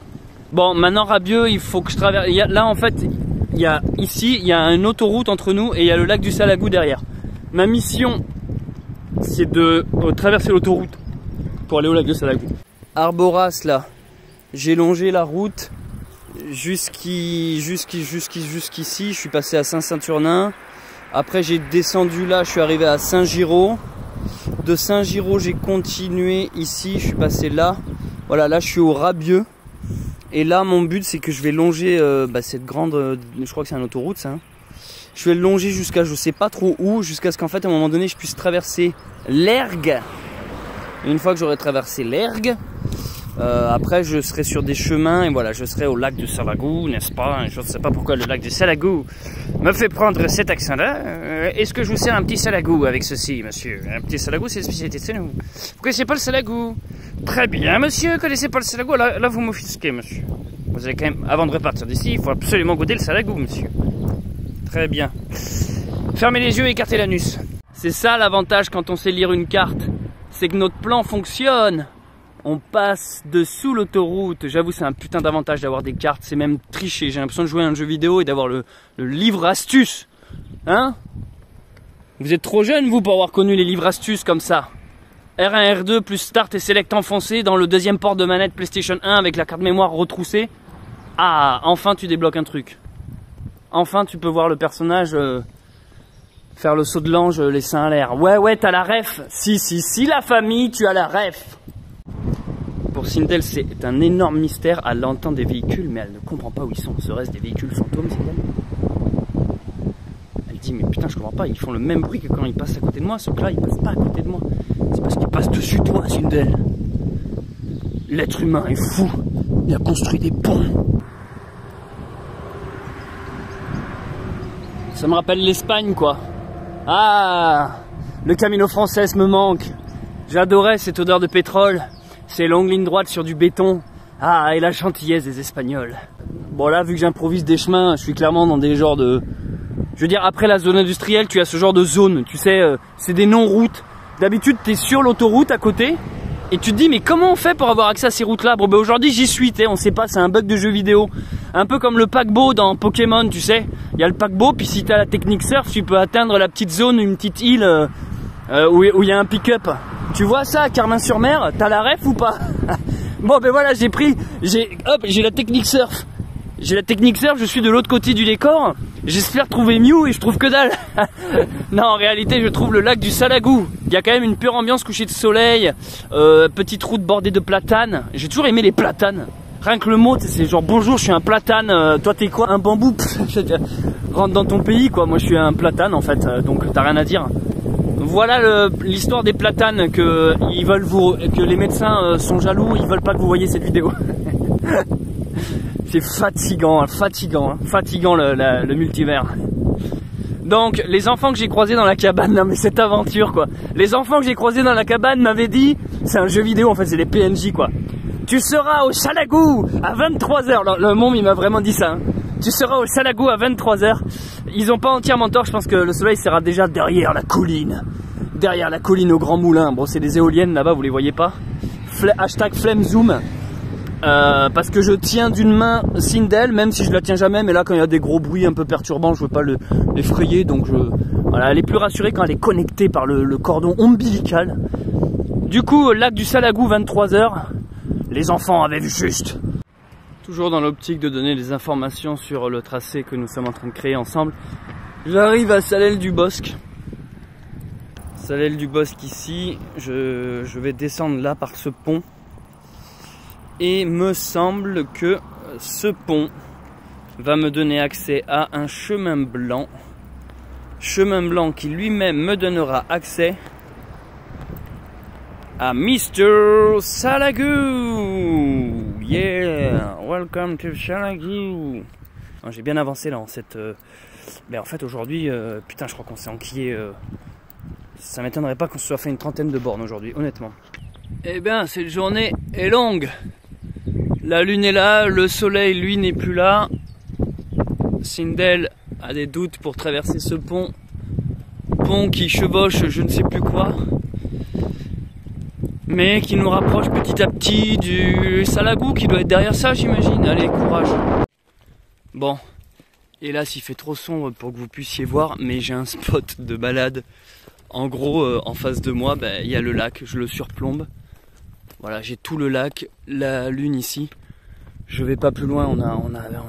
Bon, maintenant Rabieux, il faut que je traverse. Là, en fait, il y a une autoroute entre nous et il y a le lac du Salagou derrière. Ma mission, c'est de traverser l'autoroute pour aller au lac du Salagou. Herboras, là, j'ai longé la route jusqu'ici. Je suis passé à Saint-Saturnin. Après, j'ai descendu là, je suis arrivé à Saint-Giraud. De Saint-Giraud, j'ai continué ici, je suis passé là. Voilà, là je suis au Rabieux. Et là, mon but, c'est que je vais longer cette grande... je crois que c'est une autoroute, ça. Hein. Je vais le longer jusqu'à je sais pas trop où, jusqu'à ce qu'en fait, à un moment donné, je puisse traverser l'Ergue. Et une fois que j'aurai traversé l'Ergue, après, je serai sur des chemins et voilà, je serai au lac du Salagou, n'est-ce pas? Je ne sais pas pourquoi le lac du Salagou me fait prendre cet accent-là. Est-ce que je vous sers un petit Salagou avec ceci, monsieur? Un petit Salagou, c'est la spécialité de chez nous. Vous connaissez pas le Salagou? Très bien, monsieur, vous connaissez pas le Salagou? Là, vous m'offusquez, monsieur. Vous avez quand même, avant de repartir d'ici, il faut absolument goûter le Salagou, monsieur. Très bien. Fermez les yeux et écartez l'anus. C'est ça l'avantage quand on sait lire une carte. C'est que notre plan fonctionne. On passe dessous l'autoroute. J'avoue, c'est un putain d'avantage d'avoir des cartes. C'est même tricher. J'ai l'impression de jouer à un jeu vidéo et d'avoir le livre astuce. Hein? Vous êtes trop jeune, vous, pour avoir connu les livres astuces comme ça. R1, R2 plus Start et Select enfoncé dans le deuxième port de manette PlayStation 1 avec la carte mémoire retroussée. Ah, enfin tu débloques un truc. Enfin tu peux voir le personnage faire le saut de l'ange, les seins à l'air. Ouais, t'as la ref. Si la famille, tu as la ref. Pour Sindel, c'est un énorme mystère. Elle entend des véhicules, mais elle ne comprend pas où ils sont. Serait-ce des véhicules fantômes, Sindel? Elle dit, mais putain, je comprends pas, ils font le même bruit que quand ils passent à côté de moi. Sauf que là, ils passent pas à côté de moi. C'est parce qu'ils passent dessus toi, Sindel. L'être humain est fou. Il a construit des ponts. Ça me rappelle l'Espagne, quoi. Ah, le Camino Frances me manque. J'adorais cette odeur de pétrole. Ces longues lignes droites sur du béton. Ah, et la gentillesse des Espagnols. Bon là, vu que j'improvise des chemins, je suis clairement dans des genres de... Je veux dire, après la zone industrielle, tu as ce genre de zone. Tu sais, c'est des non-routes. D'habitude, tu es sur l'autoroute à côté. Et tu te dis, mais comment on fait pour avoir accès à ces routes-là? Bon, ben aujourd'hui, j'y suis, on sait pas, c'est un bug de jeu vidéo. Un peu comme le paquebot dans Pokémon, tu sais. Il y a le paquebot, puis si tu as la technique surf, tu peux atteindre la petite zone, une petite île où il y a un pick-up. Tu vois ça à Carmin-sur-Mer? T'as la ref ou pas? Bon, ben voilà, j'ai la technique surf. J'ai la technique surf, je suis de l'autre côté du décor. J'espère trouver Mew et je trouve que dalle. Non, en réalité, je trouve le lac du Salagou. Il y a quand même une pure ambiance, coucher de soleil, petite route bordée de platanes. J'ai toujours aimé les platanes. Rien que le mot, c'est genre bonjour, je suis un platane. Toi, t'es quoi? Un bambou? Rentre dans ton pays, quoi. Moi, je suis un platane, en fait. Donc, t'as rien à dire. Voilà l'histoire des platanes que les médecins sont jaloux. Ils veulent pas que vous voyez cette vidéo. C'est fatigant le multivers. Donc les enfants que j'ai croisés dans la cabane, non mais cette aventure quoi. Les enfants que j'ai croisés dans la cabane m'avaient dit, c'est un jeu vidéo en fait, c'est des PNJ quoi. Tu seras au Salagou à 23h. Le môme il m'a vraiment dit ça. Hein. Tu seras au Salagou à 23h. Ils ont pas entièrement tort, je pense que le soleil sera déjà derrière la colline. Derrière la colline au Grand Moulin. Bon c'est des éoliennes là-bas, vous les voyez pas. Hashtag flemme zoom. Parce que je tiens d'une main Sindel, même si je la tiens jamais, mais là quand il y a des gros bruits un peu perturbants, je veux pas l'effrayer, donc voilà, elle est plus rassurée quand elle est connectée par le cordon ombilical. Du coup, lac du Salagou, 23h, les enfants avaient vu juste. Toujours dans l'optique de donner des informations sur le tracé que nous sommes en train de créer ensemble, j'arrive à Salelles-du-Bosc. Salelles-du-Bosc ici, je vais descendre là par ce pont. Et me semble que ce pont va me donner accès à un chemin blanc qui lui-même me donnera accès à Mr. Salagou. Yeah, welcome to Salagou. J'ai bien avancé là en cette... Mais en fait aujourd'hui, putain je crois qu'on s'est enquillé... Ça m'étonnerait pas qu'on se soit fait une trentaine de bornes aujourd'hui, honnêtement. Eh bien cette journée est longue. La lune est là, le soleil lui n'est plus là. Sindel a des doutes pour traverser ce pont. Pont qui chevauche je ne sais plus quoi. Mais qui nous rapproche petit à petit du Salagou qui doit être derrière ça j'imagine. Allez, courage. Bon, hélas il fait trop sombre pour que vous puissiez voir, mais j'ai un spot de balade. En gros, en face de moi, il y a le lac, je le surplombe. Voilà, j'ai tout le lac, la lune ici. Je vais pas plus loin, on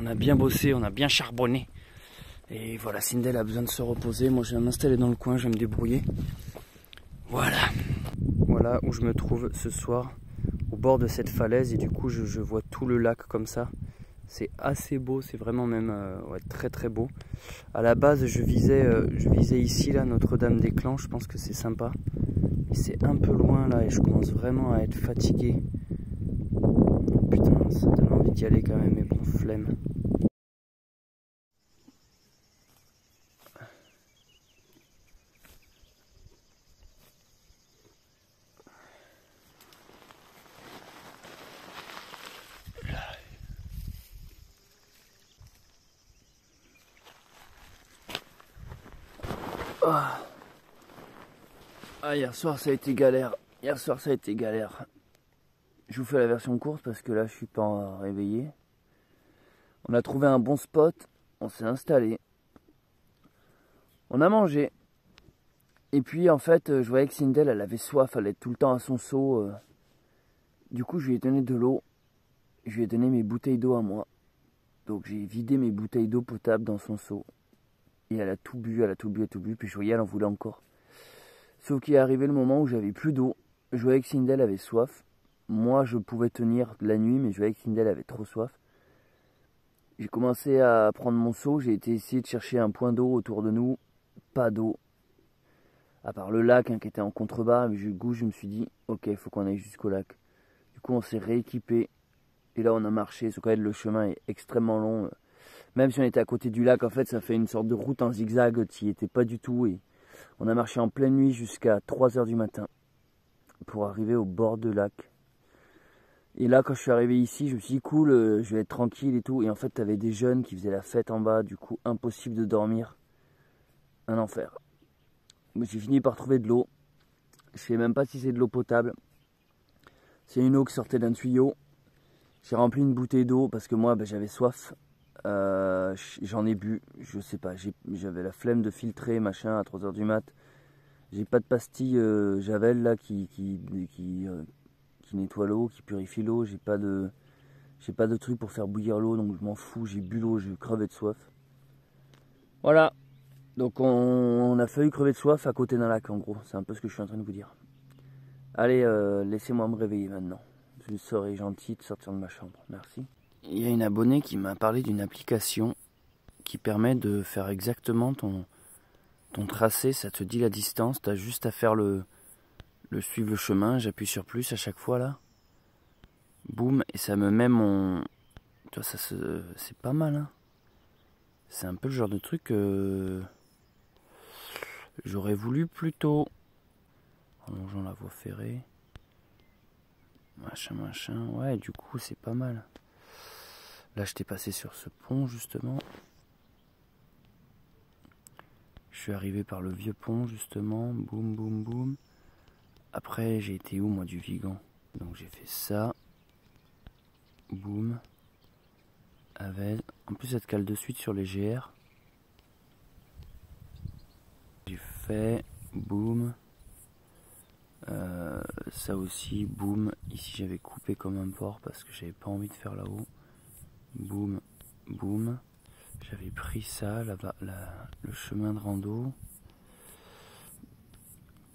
a bien bossé, on a bien charbonné. Et voilà, Sindel a besoin de se reposer. Moi je vais m'installer dans le coin, je vais me débrouiller. Voilà. Voilà où je me trouve ce soir, au bord de cette falaise. Et du coup je vois tout le lac comme ça. C'est assez beau, c'est vraiment même ouais, très très beau. À la base je visais ici là, Notre-Dame-des-Clans, je pense que c'est sympa. C'est un peu loin là et je commence vraiment à être fatigué. Putain, ça donne envie d'y aller quand même, mais bon, flemme. Ah, hier soir ça a été galère. Je vous fais la version courte parce que là je suis pas réveillé. On a trouvé un bon spot, on s'est installé. On a mangé. Et puis en fait, je voyais que Sindel, elle avait soif, elle était tout le temps à son seau. Du coup, je lui ai donné de l'eau. Je lui ai donné mes bouteilles d'eau à moi. Donc j'ai vidé mes bouteilles d'eau potable dans son seau. Et elle a tout bu, elle a tout bu, elle a tout bu. Puis je voyais, elle en voulait encore. Sauf qu'il est arrivé le moment où j'avais plus d'eau. Je voyais que Sindel avait soif. Moi, je pouvais tenir la nuit, mais je voyais que Sindel avait trop soif. J'ai commencé à prendre mon seau. J'ai été essayer de chercher un point d'eau autour de nous. Pas d'eau. À part le lac qui était en contrebas. Mais du coup, je me suis dit, ok, il faut qu'on aille jusqu'au lac. Du coup, on s'est rééquipé. Et là, on a marché. Sauf que le chemin est extrêmement long. Même si on était à côté du lac, en fait, ça fait une sorte de route en zigzag. Tu n'y étais pas du tout. Et on a marché en pleine nuit jusqu'à 3 h du matin. Pour arriver au bord du lac. Et là, quand je suis arrivé ici, je me suis dit, cool, je vais être tranquille et tout. Et en fait, tu avais des jeunes qui faisaient la fête en bas. Du coup, impossible de dormir. Un enfer. J'ai fini par trouver de l'eau. Je sais même pas si c'est de l'eau potable. C'est une eau qui sortait d'un tuyau. J'ai rempli une bouteille d'eau parce que moi, j'avais soif. J'en ai bu. Je sais pas. J'avais la flemme de filtrer, machin, à 3 h du mat. J'ai pas de pastille Javel là qui nettoie l'eau, qui purifie l'eau. J'ai pas de truc pour faire bouillir l'eau, donc je m'en fous. J'ai bu l'eau, j'ai crevé de soif. Voilà. Donc on a failli crever de soif à côté d'un lac en gros. C'est un peu ce que je suis en train de vous dire. Allez, laissez-moi me réveiller maintenant. Je serai gentil de sortir de ma chambre. Merci. Il y a une abonnée qui m'a parlé d'une application qui permet de faire exactement ton tracé. Ça te dit la distance. Tu as juste à faire le suivre le chemin. J'appuie sur plus à chaque fois là. Boum. Et ça me met mon... Tu vois, ça c'est pas mal. Hein. C'est un peu le genre de truc que j'aurais voulu plus tôt. En longeant la voie ferrée. Machin. Ouais, du coup, c'est pas mal. Là, j'étais passé sur ce pont, justement. Je suis arrivé par le vieux pont, justement. Boum, boum, boum. Après, j'ai été où, moi, du Vigan? Donc, j'ai fait ça. Boum. Avec... En plus, ça te cale de suite sur les GR. J'ai fait... Boum. Ça aussi, boum. Ici j'avais coupé comme un porc parce que j'avais pas envie de faire là-haut. Boum, boum. J'avais pris ça, là-bas, le chemin de rando.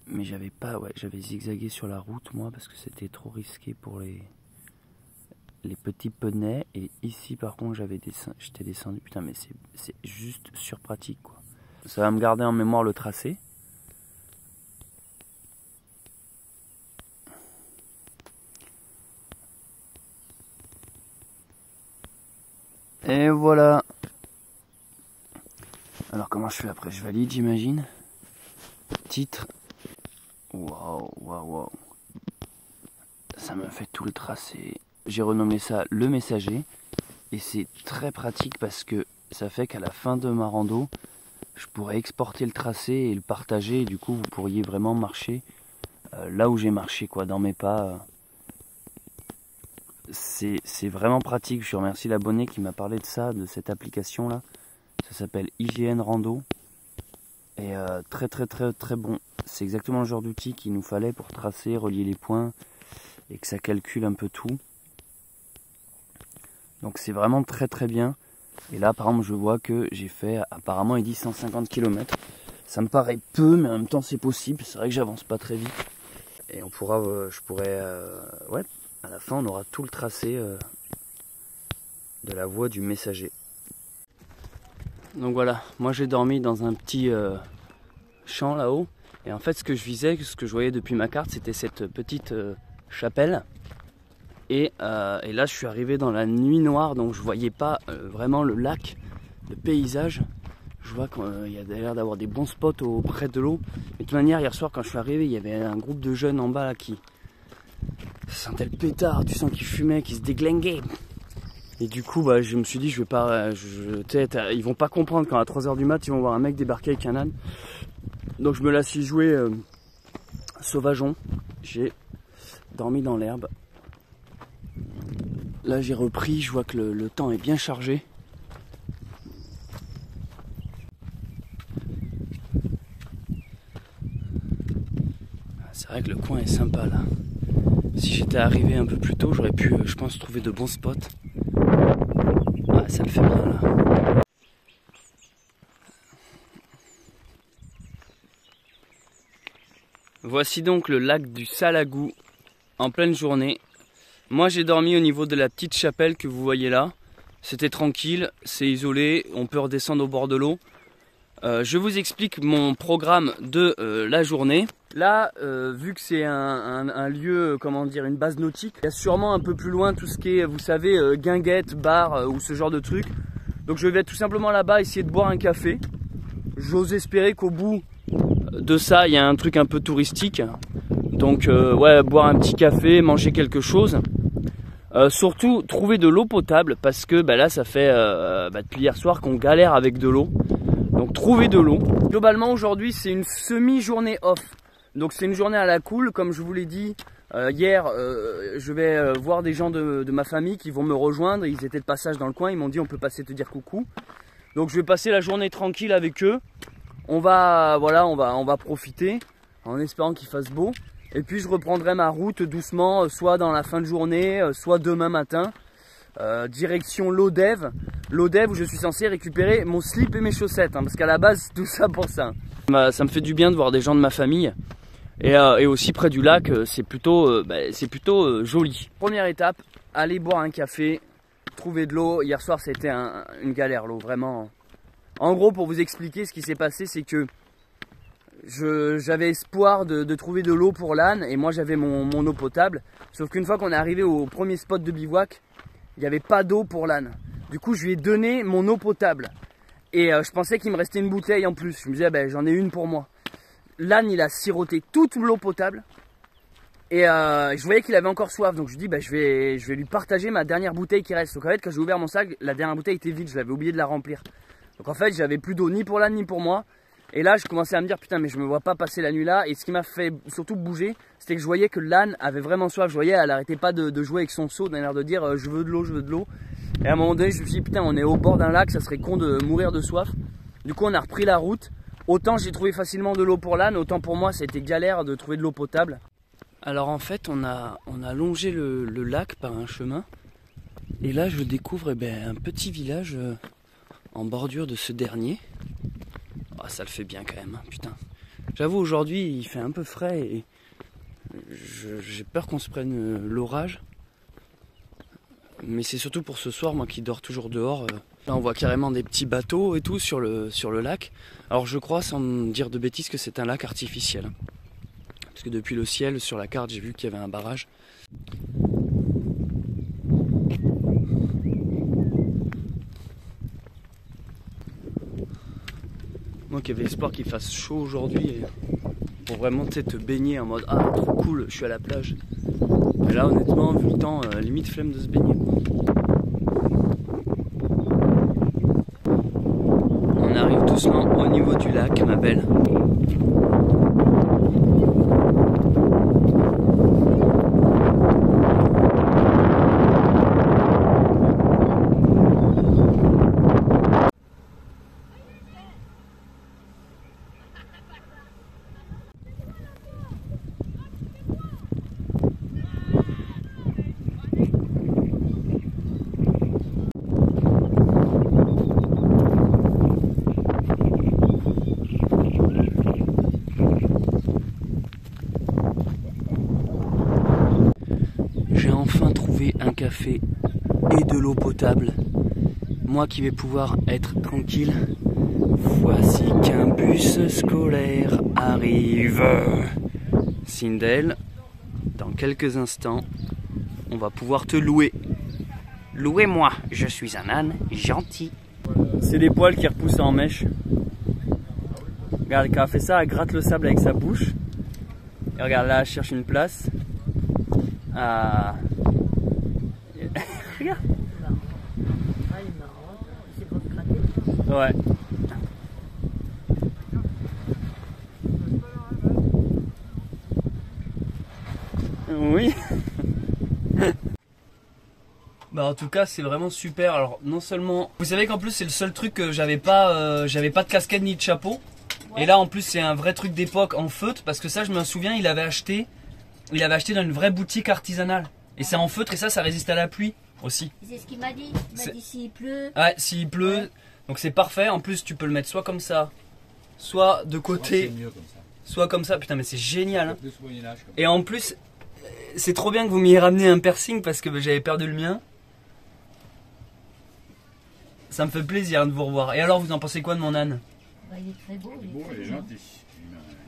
Mais j'avais pas, ouais, j'avais zigzagué sur la route moi parce que c'était trop risqué pour les petits penets. Et ici par contre j'étais descendu. Putain, mais c'est juste surpratique quoi. Ça va me garder en mémoire le tracé. Et voilà. Alors comment je fais après? Je valide, j'imagine. Titre. Waouh. Ça m'a fait tout le tracé. J'ai renommé ça le messager. Et c'est très pratique parce que ça fait qu'à la fin de ma rando, je pourrais exporter le tracé et le partager. Et du coup, vous pourriez vraiment marcher là où j'ai marché, quoi, dans mes pas. C'est vraiment pratique. Je remercie l'abonné qui m'a parlé de ça, de cette application là. Ça s'appelle IGN Rando. Et très bon. C'est exactement le genre d'outil qu'il nous fallait pour tracer, relier les points et que ça calcule un peu tout. Donc c'est vraiment très bien. Et là par exemple je vois que j'ai fait, apparemment il dit 150 km. Ça me paraît peu, mais en même temps c'est possible. C'est vrai que j'avance pas très vite. Et on pourra, ouais, à la fin on aura tout le tracé de la voie du messager. Donc voilà, moi j'ai dormi dans un petit champ là-haut. Et en fait ce que je visais, ce que je voyais depuis ma carte, c'était cette petite chapelle. Et là je suis arrivé dans la nuit noire, donc je voyais pas vraiment le lac, le paysage. Je vois qu'il y a l'air d'avoir des bons spots auprès de l'eau. Mais de toute manière, hier soir quand je suis arrivé, il y avait un groupe de jeunes en bas là qui sentaient le pétard, tu sens qu'ils fumaient, qu'ils se déglinguaient. Et du coup bah, je me suis dit je vais pas, ils vont pas comprendre quand à 3 h du mat ils vont voir un mec débarquer avec un âne. Donc je me la suis joué sauvageon. J'ai dormi dans l'herbe. Là j'ai repris, je vois que le temps est bien chargé. C'est vrai que le coin est sympa là. Si j'étais arrivé un peu plus tôt, j'aurais pu, je pense, trouver de bons spots. Ouais, ça le fait bien là. Voici donc le lac du Salagou en pleine journée. Moi j'ai dormi au niveau de la petite chapelle que vous voyez là. C'était tranquille, c'est isolé, on peut redescendre au bord de l'eau. Je vous explique mon programme de la journée. Là, vu que c'est un lieu, comment dire, une base nautique, il y a sûrement un peu plus loin tout ce qui est, vous savez, guinguettes, bars ou ce genre de trucs. Donc je vais tout simplement là-bas essayer de boire un café. J'ose espérer qu'au bout de ça, il y a un truc un peu touristique. Donc ouais, boire un petit café, manger quelque chose. Surtout trouver de l'eau potable parce que là ça fait depuis hier soir qu'on galère avec de l'eau. Donc trouver de l'eau. Globalement aujourd'hui c'est une semi-journée off. Donc c'est une journée à la cool. Comme je vous l'ai dit hier, je vais voir des gens de ma famille qui vont me rejoindre. Ils étaient de passage dans le coin, ils m'ont dit on peut passer te dire coucou. Donc je vais passer la journée tranquille avec eux. On va profiter en espérant qu'il fasse beau. Et puis je reprendrai ma route doucement, soit dans la fin de journée, soit demain matin. Direction Lodève. Lodève où je suis censé récupérer mon slip et mes chaussettes. Parce qu'à la base, tout ça pour ça. Ça me fait du bien de voir des gens de ma famille. Et aussi près du lac, c'est plutôt joli. Première étape, aller boire un café, trouver de l'eau. Hier soir, c'était une galère, l'eau, vraiment. En gros, pour vous expliquer ce qui s'est passé, c'est que j'avais espoir de trouver de l'eau pour l'âne et moi j'avais mon eau potable. Sauf qu'une fois qu'on est arrivé au premier spot de bivouac, il n'y avait pas d'eau pour l'âne. Du coup, je lui ai donné mon eau potable. Et je pensais qu'il me restait une bouteille en plus. Je me disais, j'en ai une pour moi. L'âne, il a siroté toute l'eau potable. Et je voyais qu'il avait encore soif. Donc je dis, je vais lui partager ma dernière bouteille qui reste. Donc en fait, quand j'ai ouvert mon sac, la dernière bouteille était vide. Je l'avais oublié de la remplir. Donc en fait, j'avais plus d'eau ni pour l'âne ni pour moi. Et là, je commençais à me dire, putain, mais je me vois pas passer la nuit là. Et ce qui m'a fait surtout bouger, c'était que je voyais que l'âne avait vraiment soif. Je voyais, elle arrêtait pas de jouer avec son seau, d'un air de dire, je veux de l'eau, je veux de l'eau. Et à un moment donné, je me suis dit, putain, on est au bord d'un lac, ça serait con de mourir de soif. Du coup, on a repris la route. Autant j'ai trouvé facilement de l'eau pour l'âne, autant pour moi, ça a été galère de trouver de l'eau potable. Alors en fait, on a longé le lac par un chemin. Et là, je découvre un petit village en bordure de ce dernier. Oh, ça le fait bien quand même, hein, putain. J'avoue, aujourd'hui, il fait un peu frais et j'ai peur qu'on se prenne l'orage. Mais c'est surtout pour ce soir, moi qui dors toujours dehors. Là, on voit carrément des petits bateaux et tout sur le lac. Alors je crois, sans dire de bêtises, que c'est un lac artificiel. Parce que depuis le ciel, sur la carte, j'ai vu qu'il y avait un barrage. Moi qui avais espoir qu'il fasse chaud aujourd'hui pour vraiment te baigner en mode ah trop cool, je suis à la plage. Mais là honnêtement vu le temps, limite flemme de se baigner. On arrive doucement au niveau du lac, ma belle. J'ai enfin trouvé un café et de l'eau potable. Moi qui vais pouvoir être tranquille. Voici qu'un bus scolaire arrive. Sindel, dans quelques instants, on va pouvoir te louer. Louez-moi, je suis un âne gentil. C'est les poils qui repoussent en mèche. Regarde, quand elle fait ça, elle gratte le sable avec sa bouche. Et regarde là, elle cherche une place. Ah. Regarde. Ouais. Oui. Bah en tout cas c'est vraiment super. Alors non seulement, vous savez qu'en plus c'est le seul truc que j'avais pas de casquette ni de chapeau. Et là en plus c'est un vrai truc d'époque en feutre, parce que ça je me souviens il avait acheté dans une vraie boutique artisanale. Et c'est en feutre et ça résiste à la pluie aussi. C'est ce qu'il m'a dit. Il m'a dit s'il pleut. Ouais, s'il pleut. Ouais. Donc c'est parfait. En plus tu peux le mettre soit comme ça, soit de côté, soit comme ça. Putain mais c'est génial. Hein. Et en plus c'est trop bien que vous m'ayez ramené un piercing parce que j'avais perdu le mien. Ça me fait plaisir de vous revoir. Et alors vous en pensez quoi de mon âne? Bah, il est très beau. Il est gentil.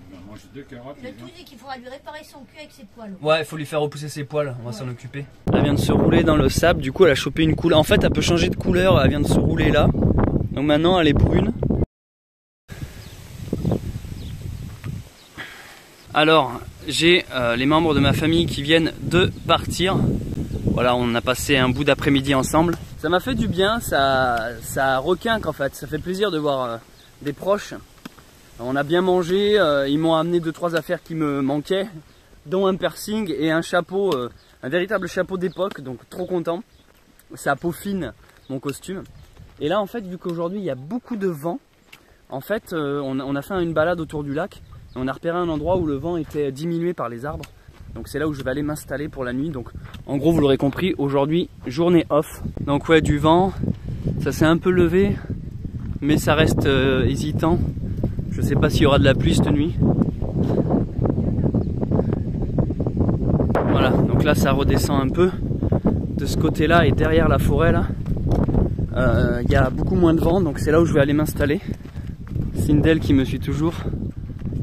Il va manger 2 carottes. Le tout dit qu'il faudra lui réparer son cul avec ses poils. Ouais, il faut lui faire repousser ses poils, on va s'en occuper. Elle vient de se rouler dans le sable, du coup elle a chopé une couleur. En fait elle peut changer de couleur, elle vient de se rouler là. Donc maintenant elle est brune. Alors, j'ai les membres de ma famille qui viennent de partir. Voilà, on a passé un bout d'après-midi ensemble. Ça m'a fait du bien, ça requinque en fait. Ça fait plaisir de voir des proches. On a bien mangé, ils m'ont amené 2-3 affaires qui me manquaient, dont un piercing et un chapeau, un véritable chapeau d'époque, donc trop content. Ça peaufine mon costume. Et là en fait, vu qu'aujourd'hui il y a beaucoup de vent, en fait on a fait une balade autour du lac. Et on a repéré un endroit où le vent était diminué par les arbres. Donc c'est là où je vais aller m'installer pour la nuit. Donc en gros vous l'aurez compris, aujourd'hui journée off. Donc ouais, du vent, ça s'est un peu levé, mais ça reste hésitant. Je sais pas s'il y aura de la pluie cette nuit. Voilà, donc là ça redescend un peu. De ce côté là et derrière la forêt là, il y a beaucoup moins de vent, donc c'est là où je vais aller m'installer. Sindel qui me suit toujours.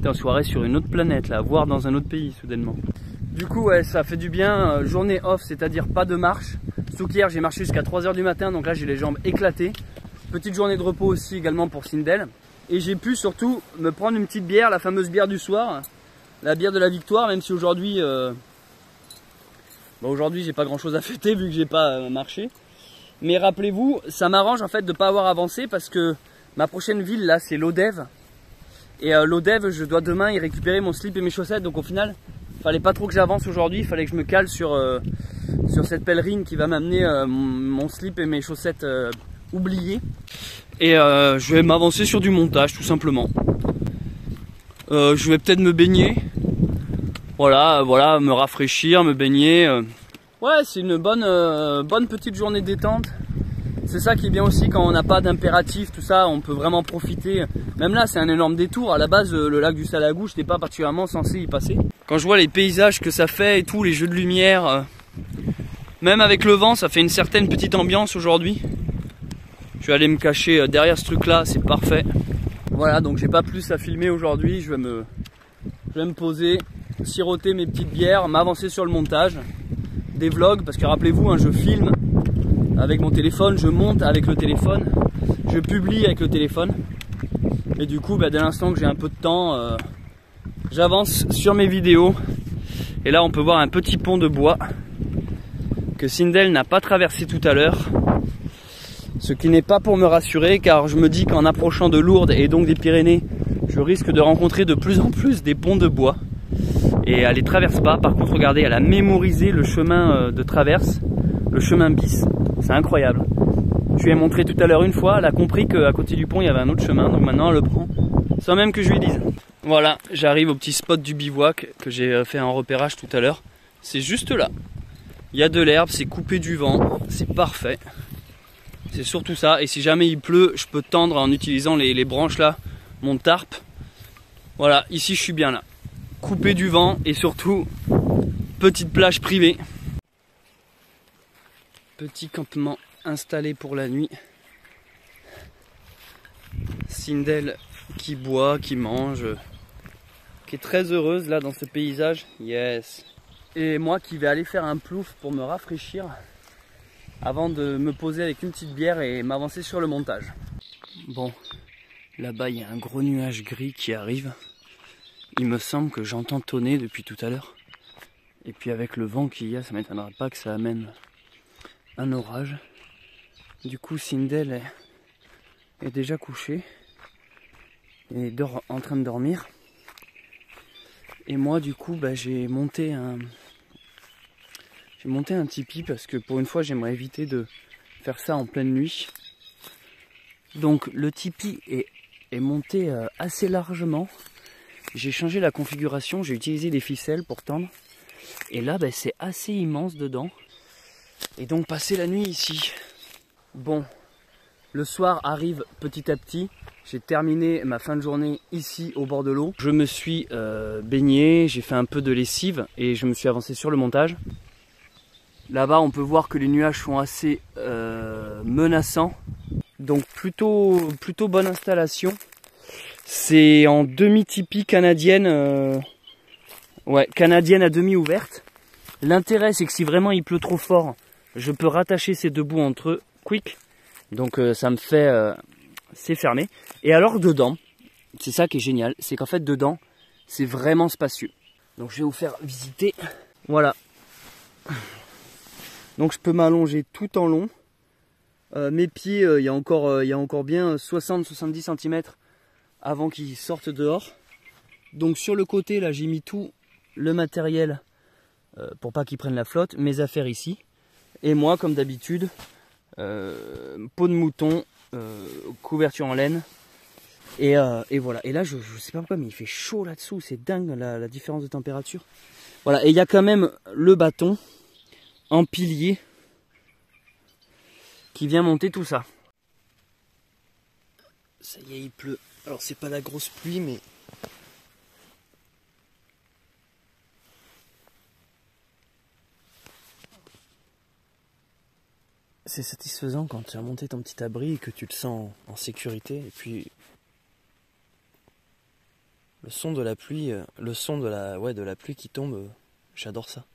En soirée sur une autre planète là, voire dans un autre pays soudainement. Du coup ouais, ça fait du bien, journée off, c'est-à-dire pas de marche. Surtout qu'hier j'ai marché jusqu'à 3 h du matin, donc là j'ai les jambes éclatées. Petite journée de repos aussi également pour Sindel. Et j'ai pu surtout me prendre une petite bière, la fameuse bière du soir, la bière de la victoire, même si aujourd'hui aujourd'hui j'ai pas grand chose à fêter vu que j'ai pas marché. Mais rappelez-vous, ça m'arrange en fait de pas avoir avancé parce que ma prochaine ville là c'est Lodève. Et Lodève, je dois demain y récupérer mon slip et mes chaussettes, donc au final fallait pas trop que j'avance aujourd'hui, il fallait que je me cale sur cette pèlerine qui va m'amener mon slip et mes chaussettes oubliées. Et je vais m'avancer sur du montage tout simplement. Je vais peut-être me baigner. Voilà, me rafraîchir, me baigner. Ouais, c'est une bonne petite journée détente. C'est ça qui est bien aussi quand on n'a pas d'impératif, tout ça, on peut vraiment profiter. Même là, c'est un énorme détour. À la base, le lac du Salagou, je n'étais pas particulièrement censé y passer. Quand je vois les paysages que ça fait et tout, les jeux de lumière, même avec le vent, ça fait une certaine petite ambiance aujourd'hui. Je vais aller me cacher derrière ce truc-là, c'est parfait. Voilà, donc j'ai pas plus à filmer aujourd'hui. Je vais me poser, siroter mes petites bières, m'avancer sur le montage des vlogs, parce que rappelez-vous, hein, je filme avec mon téléphone, je monte avec le téléphone, je publie avec le téléphone. Et du coup, dès l'instant que j'ai un peu de temps, j'avance sur mes vidéos. Et là, on peut voir un petit pont de bois que Sindel n'a pas traversé tout à l'heure. Ce qui n'est pas pour me rassurer, car je me dis qu'en approchant de Lourdes et donc des Pyrénées, je risque de rencontrer de plus en plus des ponts de bois. Et elle les traverse pas. Par contre, regardez, elle a mémorisé le chemin de traverse, le chemin bis. C'est incroyable. Je lui ai montré tout à l'heure une fois, elle a compris qu'à côté du pont il y avait un autre chemin, donc maintenant elle le prend sans même que je lui dise. Voilà, j'arrive au petit spot du bivouac que j'ai fait en repérage tout à l'heure. C'est juste là. Il y a de l'herbe, c'est coupé du vent, c'est parfait. C'est surtout ça, et si jamais il pleut, je peux tendre en utilisant les branches là, mon tarp. Voilà, ici je suis bien là. Coupé du vent et surtout, petite plage privée. Petit campement installé pour la nuit. Sindel qui boit, qui mange, qui est très heureuse là dans ce paysage. Yes. Et moi qui vais aller faire un plouf pour me rafraîchir avant de me poser avec une petite bière et m'avancer sur le montage. Bon, là-bas il y a un gros nuage gris qui arrive. Il me semble que j'entends tonner depuis tout à l'heure. Et puis avec le vent qu'il y a, ça m'étonnera pas que ça amène un orage. Du coup, Sindel est déjà couché et en train de dormir. Et moi, du coup, j'ai monté un tipi parce que pour une fois, j'aimerais éviter de faire ça en pleine nuit. Donc, le tipi est est monté assez largement. J'ai changé la configuration, j'ai utilisé des ficelles pour tendre. Et là, ben, c'est assez immense dedans. Et donc passer la nuit ici. Bon, le soir arrive petit à petit. J'ai terminé ma fin de journée ici au bord de l'eau. Je me suis baigné, j'ai fait un peu de lessive et je me suis avancé sur le montage. Là-bas, on peut voir que les nuages sont assez menaçants. Donc plutôt bonne installation. C'est en demi-tipi canadienne. Ouais, canadienne à demi ouverte. L'intérêt, c'est que si vraiment il pleut trop fort, je peux rattacher ces deux bouts entre eux, quick. Donc ça me fait... c'est fermé. Et alors dedans, c'est ça qui est génial, c'est qu'en fait dedans, c'est vraiment spacieux. Donc je vais vous faire visiter. Voilà. Donc je peux m'allonger tout en long. Mes pieds, il y a encore bien 60-70 cm avant qu'ils sortent dehors. Donc sur le côté, là, j'ai mis tout le matériel pour pas qu'ils prennent la flotte, mes affaires ici. Et moi, comme d'habitude, peau de mouton, couverture en laine. Et voilà. Et là, je sais pas pourquoi, mais il fait chaud là-dessous. C'est dingue la différence de température. Voilà. Et il y a quand même le bâton en pilier qui vient monter tout ça. Ça y est, il pleut. Alors c'est pas la grosse pluie, mais c'est satisfaisant quand tu as monté ton petit abri et que tu te sens en sécurité. Et puis le son de la pluie, de la pluie qui tombe, j'adore ça.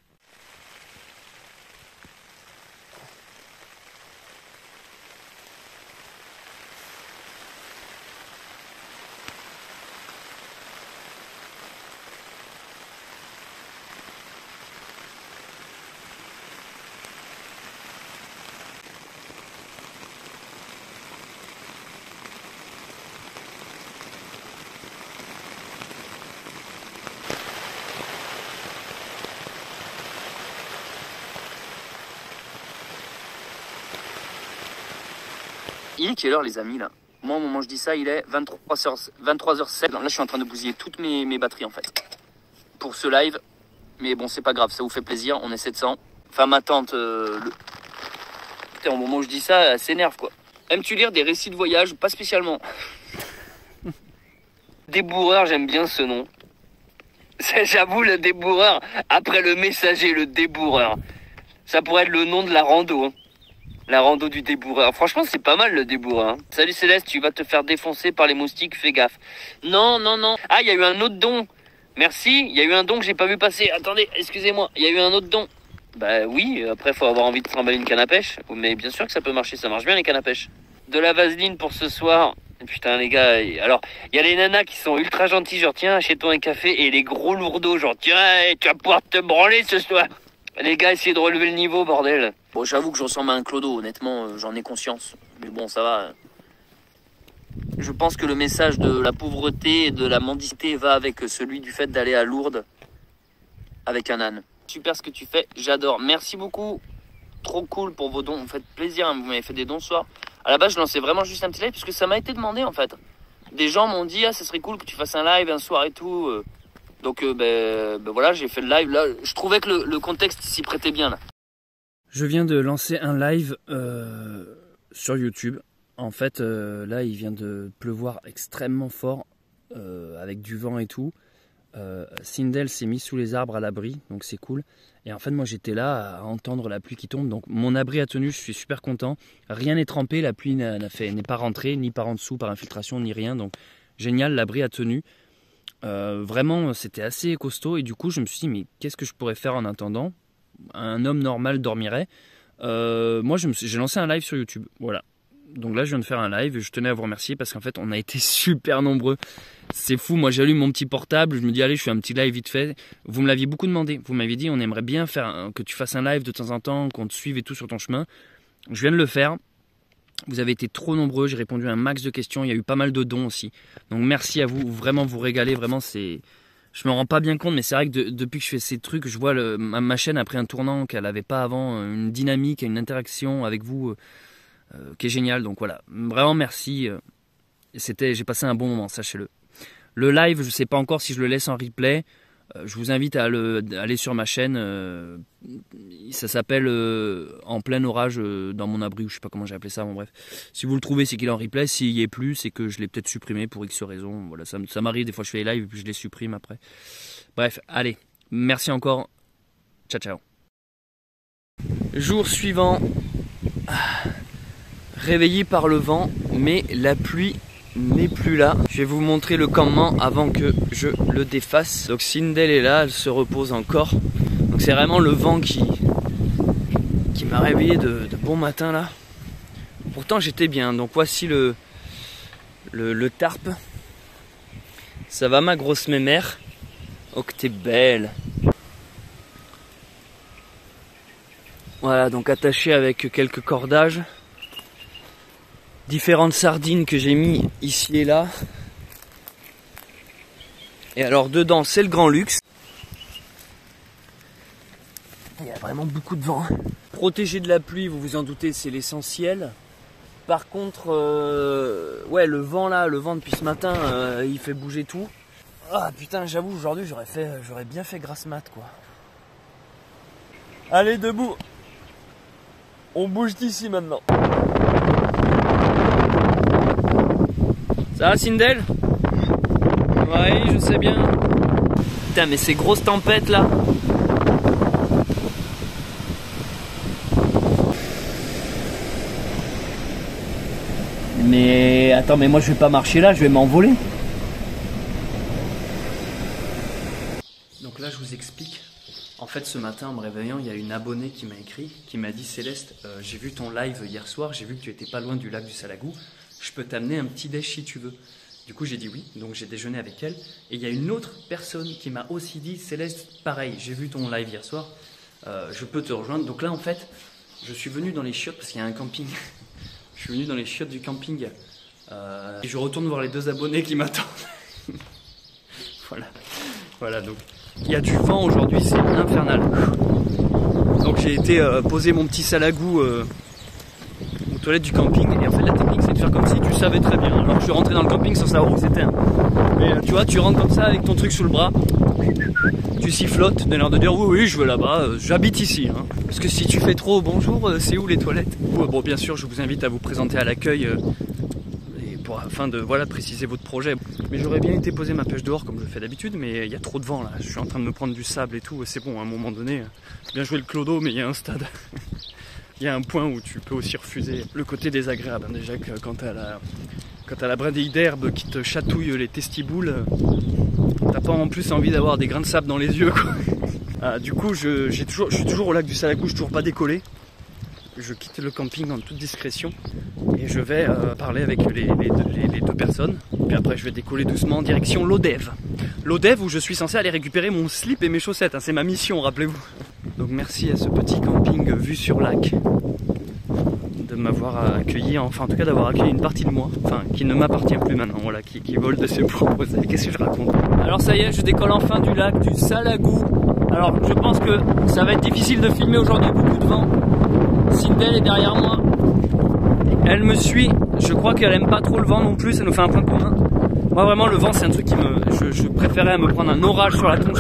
Il est quelle heure les amis là? Moi au moment où je dis ça il est 23h07. Là je suis en train de bousiller toutes mes batteries en fait. Pour ce live. Mais bon c'est pas grave, ça vous fait plaisir, on est 700. Enfin ma tante, Putain, au moment où je dis ça, elle s'énerve quoi. Aimes-tu lire des récits de voyage? Pas spécialement. Débourreur, j'aime bien ce nom. J'avoue le débourreur, après le messager, le débourreur. Ça pourrait être le nom de la rando. Hein. La rando du débourreur. Franchement, c'est pas mal le débourreur. Hein. Salut Céleste, tu vas te faire défoncer par les moustiques, fais gaffe. Non, non, non. Ah, il y a eu un autre don. Merci, il y a eu un don que j'ai pas vu passer. Attendez, excusez-moi, il y a eu un autre don. Bah oui, après faut avoir envie de trimballer une canne à pêche. Mais bien sûr que ça peut marcher, ça marche bien les cannes à pêche. De la vaseline pour ce soir. Putain les gars, alors il y a les nanas qui sont ultra gentilles, genre tiens achète-toi un café, et les gros lourdeaux genre tiens tu vas pouvoir te branler ce soir. Les gars essayez de relever le niveau bordel. Bon j'avoue que je ressemble à un clodo, honnêtement j'en ai conscience. Mais bon ça va. Je pense que le message de la pauvreté et de la mendicité va avec celui du fait d'aller à Lourdes avec un âne. Super ce que tu fais, j'adore. Merci beaucoup. Trop cool pour vos dons, vous me faites plaisir, hein. Vous m'avez fait des dons ce soir. À la base, je lançais vraiment juste un petit live puisque ça m'a été demandé en fait. Des gens m'ont dit, ah, ça serait cool que tu fasses un live un soir et tout. Donc, voilà, j'ai fait le live. Là, je trouvais que le contexte s'y prêtait bien là. Je viens de lancer un live sur YouTube. En fait, là, il vient de pleuvoir extrêmement fort avec du vent et tout. Sindel s'est mis sous les arbres à l'abri, donc c'est cool. Et en fait, moi j'étais là à entendre la pluie qui tombe, donc mon abri a tenu, je suis super content. Rien n'est trempé, la pluie n'est pas rentrée, ni par en dessous, par infiltration, ni rien. Donc génial, l'abri a tenu. Vraiment, c'était assez costaud. Et du coup, je me suis dit, mais qu'est-ce que je pourrais faire en attendant? Un homme normal dormirait. Moi, j'ai lancé un live sur YouTube, voilà. Donc là je viens de faire un live et je tenais à vous remercier parce qu'en fait on a été super nombreux. C'est fou, moi j'allume mon petit portable, je me dis allez je fais un petit live vite fait. Vous me l'aviez beaucoup demandé, vous m'aviez dit on aimerait bien faire que tu fasses un live de temps en temps, qu'on te suive et tout sur ton chemin. Je viens de le faire, vous avez été trop nombreux, j'ai répondu à un max de questions, il y a eu pas mal de dons aussi. Donc merci à vous, vraiment vous régalez, vraiment c'est... Je me rends pas bien compte mais c'est vrai que depuis que je fais ces trucs, je vois ma chaîne a pris un tournant qu'elle n'avait pas avant, une dynamique, une interaction avec vous... qui est génial, donc voilà, vraiment merci j'ai passé un bon moment, sachez-le. Le live, je sais pas encore si je le laisse en replay. Je vous invite à aller sur ma chaîne. Ça s'appelle En plein orage dans mon abri, ou je sais pas comment j'ai appelé ça. Bon, bref, si vous le trouvez, c'est qu'il est en replay. S'il y est plus, c'est que je l'ai peut-être supprimé pour X raison. Voilà, ça m'arrive des fois, je fais les lives et puis je les supprime après. Bref, allez, merci encore. Ciao, ciao. Jour suivant, réveillé par le vent, mais la pluie n'est plus là. Je vais vous montrer le campement avant que je le défasse. Donc Sindel est là, elle se repose encore. Donc c'est vraiment le vent qui m'a réveillé de bon matin là. Pourtant j'étais bien. Donc voici le tarp. Ça va ma grosse mémère? Oh que t'es belle. Voilà, donc attaché avec quelques cordages. Différentes sardines que j'ai mis ici et là. Et alors dedans c'est le grand luxe. Il y a vraiment beaucoup de vent. Protéger de la pluie, vous vous en doutez, c'est l'essentiel. Par contre, ouais, le vent là, le vent depuis ce matin, il fait bouger tout. Ah putain, j'avoue, aujourd'hui j'aurais bien fait grasse mat quoi. Allez, debout. On bouge d'ici maintenant. Ça va Sindel? Oui, je sais bien. Putain, mais ces grosses tempêtes là. Mais attends, mais moi je vais pas marcher là, je vais m'envoler. Donc là je vous explique. En fait ce matin en me réveillant, il y a une abonnée qui m'a écrit, qui m'a dit Céleste, j'ai vu ton live hier soir, j'ai vu que tu étais pas loin du lac du Salagou. Je peux t'amener un petit déj si tu veux. Du coup j'ai dit oui, donc j'ai déjeuné avec elle. Et il y a une autre personne qui m'a aussi dit Céleste, pareil, j'ai vu ton live hier soir, je peux te rejoindre. Donc là en fait, je suis venu dans les chiottes parce qu'il y a un camping. Je suis venu dans les chiottes du camping et je retourne voir les deux abonnés qui m'attendent. Voilà, donc il y a du vent aujourd'hui, c'est infernal. Donc j'ai été poser mon petit salagou aux toilettes du camping et en fait la technique c'est de faire comme si tu savais très bien. Alors je suis rentré dans le camping sans savoir où c'était. Mais tu vois, tu rentres comme ça avec ton truc sous le bras, tu sifflotes, de l'air de dire oui je veux là-bas, j'habite ici. Hein. Parce que si tu fais trop bonjour, c'est où les toilettes? Bon bien sûr je vous invite à vous présenter à l'accueil afin de préciser votre projet. Mais j'aurais bien été poser ma pêche dehors comme je le fais d'habitude, mais il y a trop de vent là, je suis en train de me prendre du sable et tout, c'est bon à un moment donné, bien joué le clodo mais il y a un stade. Il y a un point où tu peux aussi refuser le côté désagréable. Déjà que quand t'as la brindille d'herbe qui te chatouille les testiboules, t'as pas en plus envie d'avoir des grains de sable dans les yeux quoi. Du coup je suis toujours au lac du Salagou, je suis toujours pas décollé. Je quitte le camping en toute discrétion et je vais parler avec les deux personnes. Puis après je vais décoller doucement en direction Lodève. Lodève où je suis censé aller récupérer mon slip et mes chaussettes, hein, c'est ma mission, rappelez-vous. Donc merci à ce petit camping vue sur lac de m'avoir accueilli, enfin en tout cas d'avoir accueilli une partie de moi, enfin qui ne m'appartient plus maintenant, voilà, qui vole de ses propres ailes. Qu'est-ce que je raconte? Alors ça y est, je décolle enfin du lac du Salagou. Alors je pense que ça va être difficile de filmer aujourd'hui, beaucoup de vent. Sindel est derrière moi, elle me suit, je crois qu'elle aime pas trop le vent non plus, ça nous fait un point commun. Moi vraiment le vent c'est un truc qui je préférais me prendre un orage sur la tronche,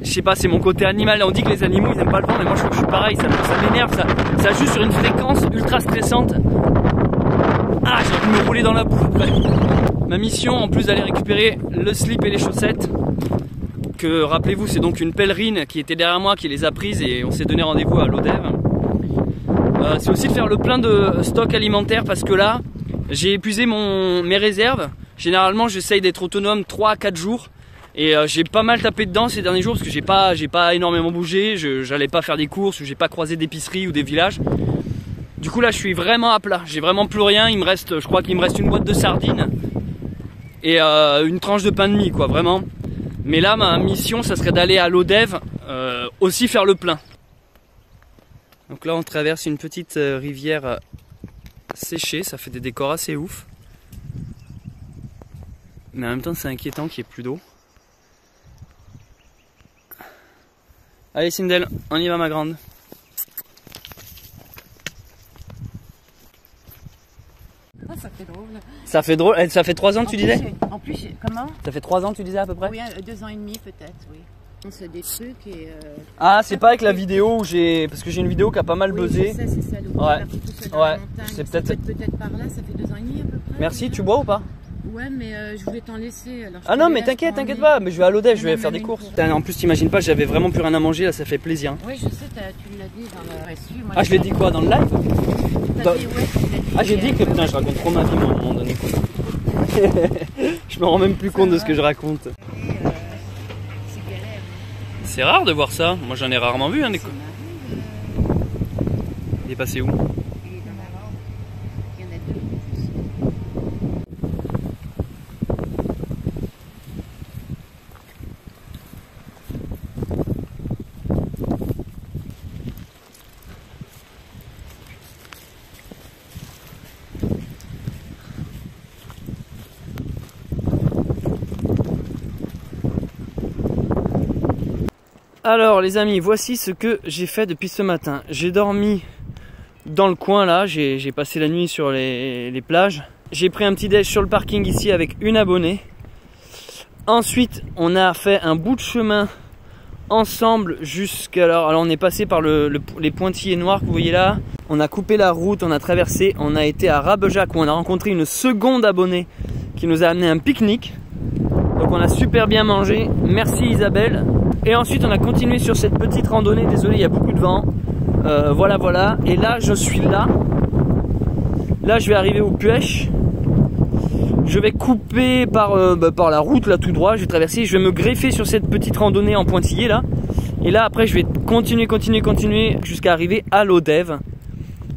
je sais pas, c'est mon côté animal, on dit que les animaux ils aiment pas le vent mais moi je trouve que je suis pareil, ça m'énerve, ça joue sur une fréquence ultra stressante. Ah, j'ai envie de me rouler dans la boue après. Ma mission en plus d'aller récupérer le slip et les chaussettes, que rappelez-vous c'est donc une pèlerine qui était derrière moi qui les a prises et on s'est donné rendez-vous à Lodève. C'est aussi de faire le plein de stock alimentaire parce que là j'ai épuisé mes réserves. Généralement j'essaye d'être autonome 3 à 4 jours et j'ai pas mal tapé dedans ces derniers jours parce que j'ai pas énormément bougé, j'allais pas faire des courses, j'ai pas croisé d'épicerie ou des villages. Du coup là je suis vraiment à plat, j'ai vraiment plus rien, je crois qu'il me reste une boîte de sardines et une tranche de pain de mie quoi, vraiment. Mais là ma mission ça serait d'aller à Lodève aussi faire le plein. Donc là on traverse une petite rivière séchée, ça fait des décors assez ouf. Mais en même temps c'est inquiétant qu'il n'y ait plus d'eau. Allez Sindel, on y va ma grande. Ah, ça fait drôle. Ça fait drôle. Ça fait 3 ans que tu disais? En plus, comment? Ça fait 3 ans que tu disais à peu près? Oui, 2 ans et demi peut-être, oui. On se des trucs et... Ah, c'est pas avec la vidéo où j'ai... Parce que j'ai une vidéo qui a pas mal buzzé. Je sais, c'est ça, le Ouais, ouais, c'est peut-être par là, ça fait 2 ans et demi à peu près. Merci, tu bois ou pas? Ouais, mais je voulais t'en laisser. Alors ah non, mais t'inquiète pas, mais je vais à l'Odève, je vais faire des courses. En plus, t'imagines pas, j'avais vraiment plus rien à manger, là, ça fait plaisir. Oui, je sais, tu l'as dit dans le reçu. Ah, je l'ai dit quoi, dans le live? Ah, j'ai dit que, putain, je raconte trop ma vie, moi, à un moment donné. Je me rends même plus compte de ce que je raconte. C'est rare de voir ça, moi j'en ai rarement vu, hein, des... Il est passé où? Alors les amis, voici ce que j'ai fait depuis ce matin. J'ai dormi dans le coin là, j'ai passé la nuit sur les plages. J'ai pris un petit déj sur le parking ici avec une abonnée. Ensuite, on a fait un bout de chemin ensemble jusqu'à... Alors on est passé par les pointillés noirs que vous voyez là. On a coupé la route, on a traversé, on a été à Rabejac où on a rencontré une seconde abonnée qui nous a amené un pique-nique. Donc on a super bien mangé, merci Isabelle. Et ensuite on a continué sur cette petite randonnée, désolé il y a beaucoup de vent. Voilà, et là je suis là. Là je vais arriver au Puech. Je vais couper par la route là tout droit, je vais traverser, je vais me greffer sur cette petite randonnée en pointillé là. Et là après je vais continuer jusqu'à arriver à l'Odève.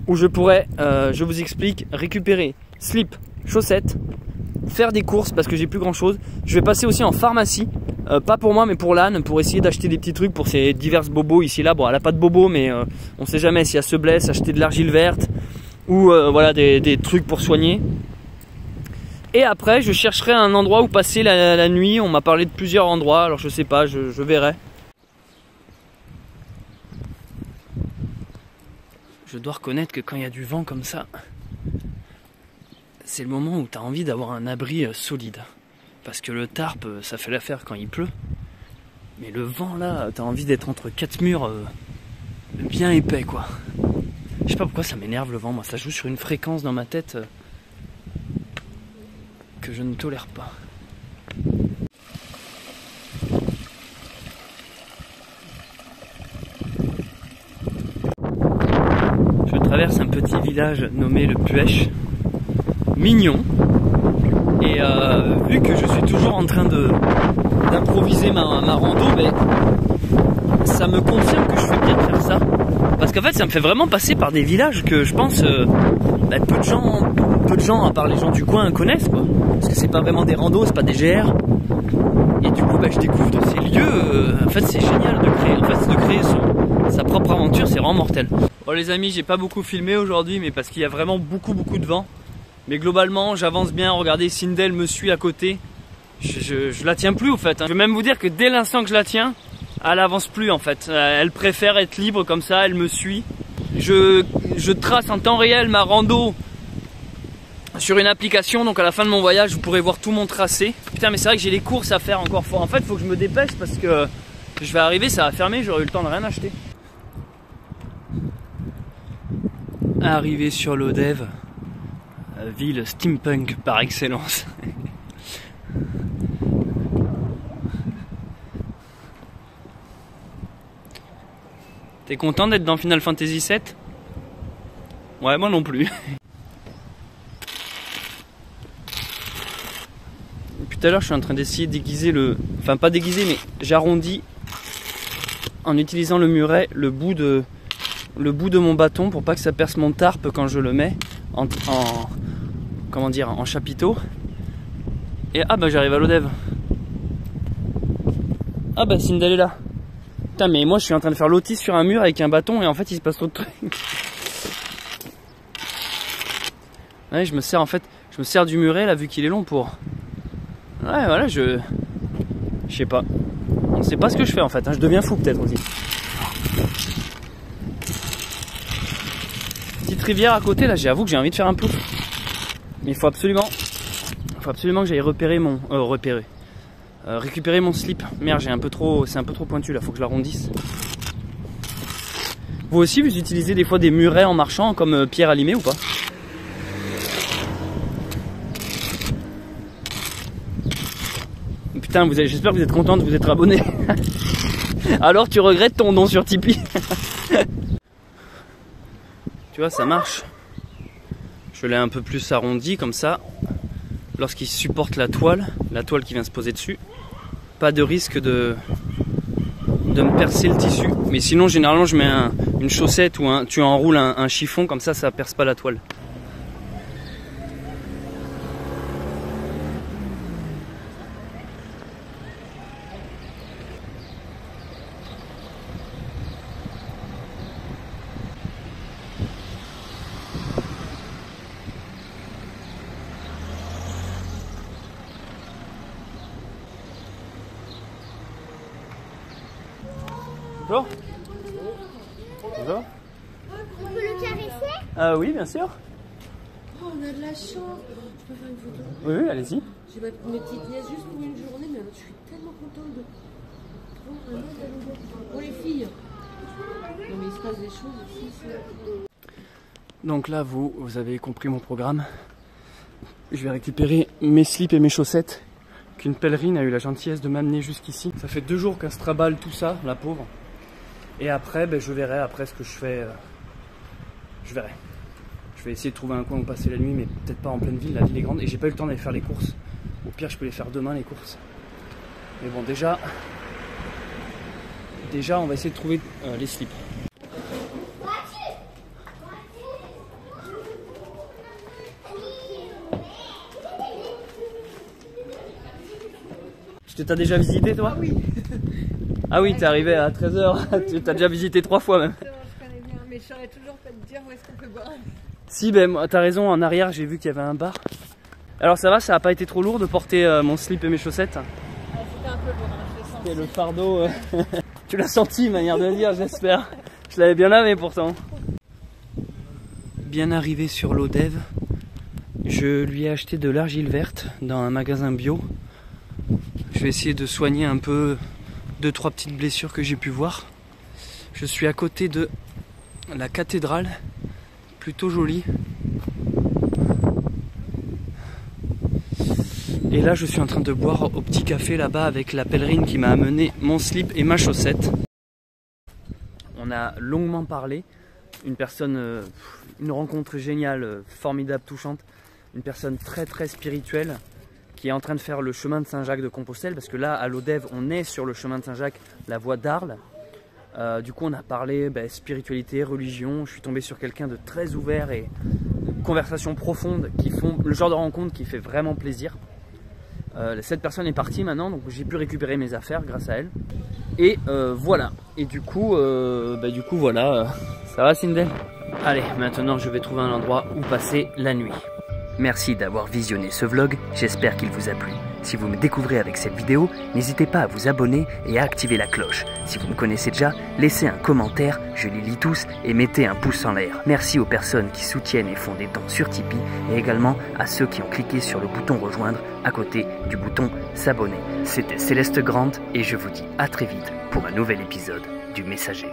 Où je pourrais, je vous explique, récupérer slip, chaussettes, faire des courses parce que j'ai plus grand chose. Je vais passer aussi en pharmacie, pas pour moi mais pour l'âne, pour essayer d'acheter des petits trucs pour ces diverses bobos ici là. Bon, elle a pas de bobos mais on sait jamais si elle se blesse, acheter de l'argile verte ou voilà des trucs pour soigner. Et après je chercherai un endroit où passer la nuit. On m'a parlé de plusieurs endroits, alors je sais pas, je verrai. Je dois reconnaître que quand il y a du vent comme ça, c'est le moment où tu as envie d'avoir un abri solide. Parce que le tarp, ça fait l'affaire quand il pleut. Mais le vent là, tu as envie d'être entre 4 murs bien épais quoi. Je sais pas pourquoi ça m'énerve le vent, moi ça joue sur une fréquence dans ma tête que je ne tolère pas. Je traverse un petit village nommé le Puech. Mignon. Et vu que je suis toujours en train d'improviser ma rando, mais ça me confirme que je fais bien de faire ça. Parce qu'en fait ça me fait vraiment passer par des villages que je pense peu de gens à part les gens du coin connaissent quoi. Parce que c'est pas vraiment des randos, c'est pas des GR. Et du coup je découvre ces lieux, en fait c'est génial de créer sa propre aventure, c'est vraiment mortel. Bon les amis, j'ai pas beaucoup filmé aujourd'hui mais parce qu'il y a vraiment beaucoup de vent. Mais globalement j'avance bien, regardez Sindel me suit à côté. Je la tiens plus au fait. Je vais même vous dire que dès l'instant que je la tiens, elle avance plus en fait. Elle préfère être libre comme ça, elle me suit. Je trace en temps réel ma rando sur une application, donc à la fin de mon voyage vous pourrez voir tout mon tracé. Putain mais c'est vrai que j'ai les courses à faire encore. En fait faut que je me dépêche parce que je vais arriver, ça va fermer, j'aurai eu le temps de rien acheter. Arrivé sur l'Odève, ville steampunk par excellence. T'es content d'être dans Final Fantasy VII? Ouais, moi non plus. Tout à l'heure, je suis en train d'essayer de déguiser le... Enfin, pas déguiser, mais j'arrondis en utilisant le muret le bout de mon bâton pour pas que ça perce mon tarp quand je le mets en chapiteau. Et ah bah j'arrive à l'Odève. Ah bah Sindel est là. Putain mais moi je suis en train de faire l'autisme sur un mur avec un bâton et en fait il se passe trop de trucs. Ouais je me sers du muret là vu qu'il est long pour... Ouais voilà je sais pas. On sait pas ce que je fais en fait, hein. Je deviens fou peut-être aussi. Petite rivière à côté là, j'avoue que j'ai envie de faire un plouf. Mais il faut absolument Faut absolument que j'aille récupérer mon slip. Merde, c'est un peu trop pointu là, faut que je l'arrondisse. Vous aussi, vous utilisez des fois des murets en marchant comme pierre à limer ou pas? Putain, j'espère que vous êtes content de vous être abonné. Alors tu regrettes ton don sur Tipeee. Tu vois, ça marche. Je l'ai un peu plus arrondi comme ça. Lorsqu'il supporte la toile qui vient se poser dessus, pas de risque de me percer le tissu. Mais sinon, généralement, je mets une chaussette ou tu enroules un chiffon, comme ça perce pas la toile. Bonjour. Bonjour. On peut le caresser? Oui, bien sûr. Oh, on a de la chance. Je peux faire une photo? Oui, allez-y. J'ai mes petites nièces juste pour une journée, mais je suis tellement contente de... Oh, les filles. Non, mais il se passe des choses aussi. Donc là, vous avez compris mon programme. Je vais récupérer mes slips et mes chaussettes qu'une pèlerine a eu la gentillesse de m'amener jusqu'ici. Ça fait 2 jours qu'elle se traballe tout ça, la pauvre. Et après, je verrai après ce que je fais. Je verrai. Je vais essayer de trouver un coin où passer la nuit, mais peut-être pas en pleine ville. La ville est grande et j'ai pas eu le temps d'aller faire les courses. Au pire, je peux les faire demain, les courses. Mais bon, déjà, on va essayer de trouver les slips. Tu t'as déjà visité, toi? Ah oui. Ah oui, t'es arrivé à 13h, tu t'as déjà visité 3 fois même. Je connais bien, mais je saurais toujours pas te dire où est-ce qu'on peut boire. Si, t'as raison, en arrière j'ai vu qu'il y avait un bar. Alors ça va, ça a pas été trop lourd de porter mon slip et mes chaussettes? C'était un peu lourd, je l'ai senti. Et le fardeau, tu l'as senti, manière de dire, j'espère. Je l'avais bien lavé pourtant. Bien arrivé sur l'Odève, je lui ai acheté de l'argile verte dans un magasin bio. Je vais essayer de soigner un peu 2-3 petites blessures que j'ai pu voir. Je suis à côté de la cathédrale, plutôt jolie. Et là je suis en train de boire au petit café là-bas avec la pèlerine qui m'a amené mon slip et ma chaussette. On a longuement parlé, une rencontre géniale, formidable, touchante, une personne très très spirituelle qui est en train de faire le chemin de Saint-Jacques de Compostelle, parce que là à l'Odève on est sur le chemin de Saint-Jacques, la voie d'Arles. Du coup on a parlé spiritualité, religion. Je suis tombé sur quelqu'un de très ouvert et de conversations profondes qui font le genre de rencontre qui fait vraiment plaisir. Cette personne est partie maintenant, donc j'ai pu récupérer mes affaires grâce à elle. Et voilà. Et du coup voilà. Ça va, Sindel? Allez, maintenant je vais trouver un endroit où passer la nuit. Merci d'avoir visionné ce vlog, j'espère qu'il vous a plu. Si vous me découvrez avec cette vidéo, n'hésitez pas à vous abonner et à activer la cloche. Si vous me connaissez déjà, laissez un commentaire, je les lis tous, et mettez un pouce en l'air. Merci aux personnes qui soutiennent et font des dons sur Tipeee, et également à ceux qui ont cliqué sur le bouton rejoindre à côté du bouton s'abonner. C'était Céleste Grande et je vous dis à très vite pour un nouvel épisode du Messager.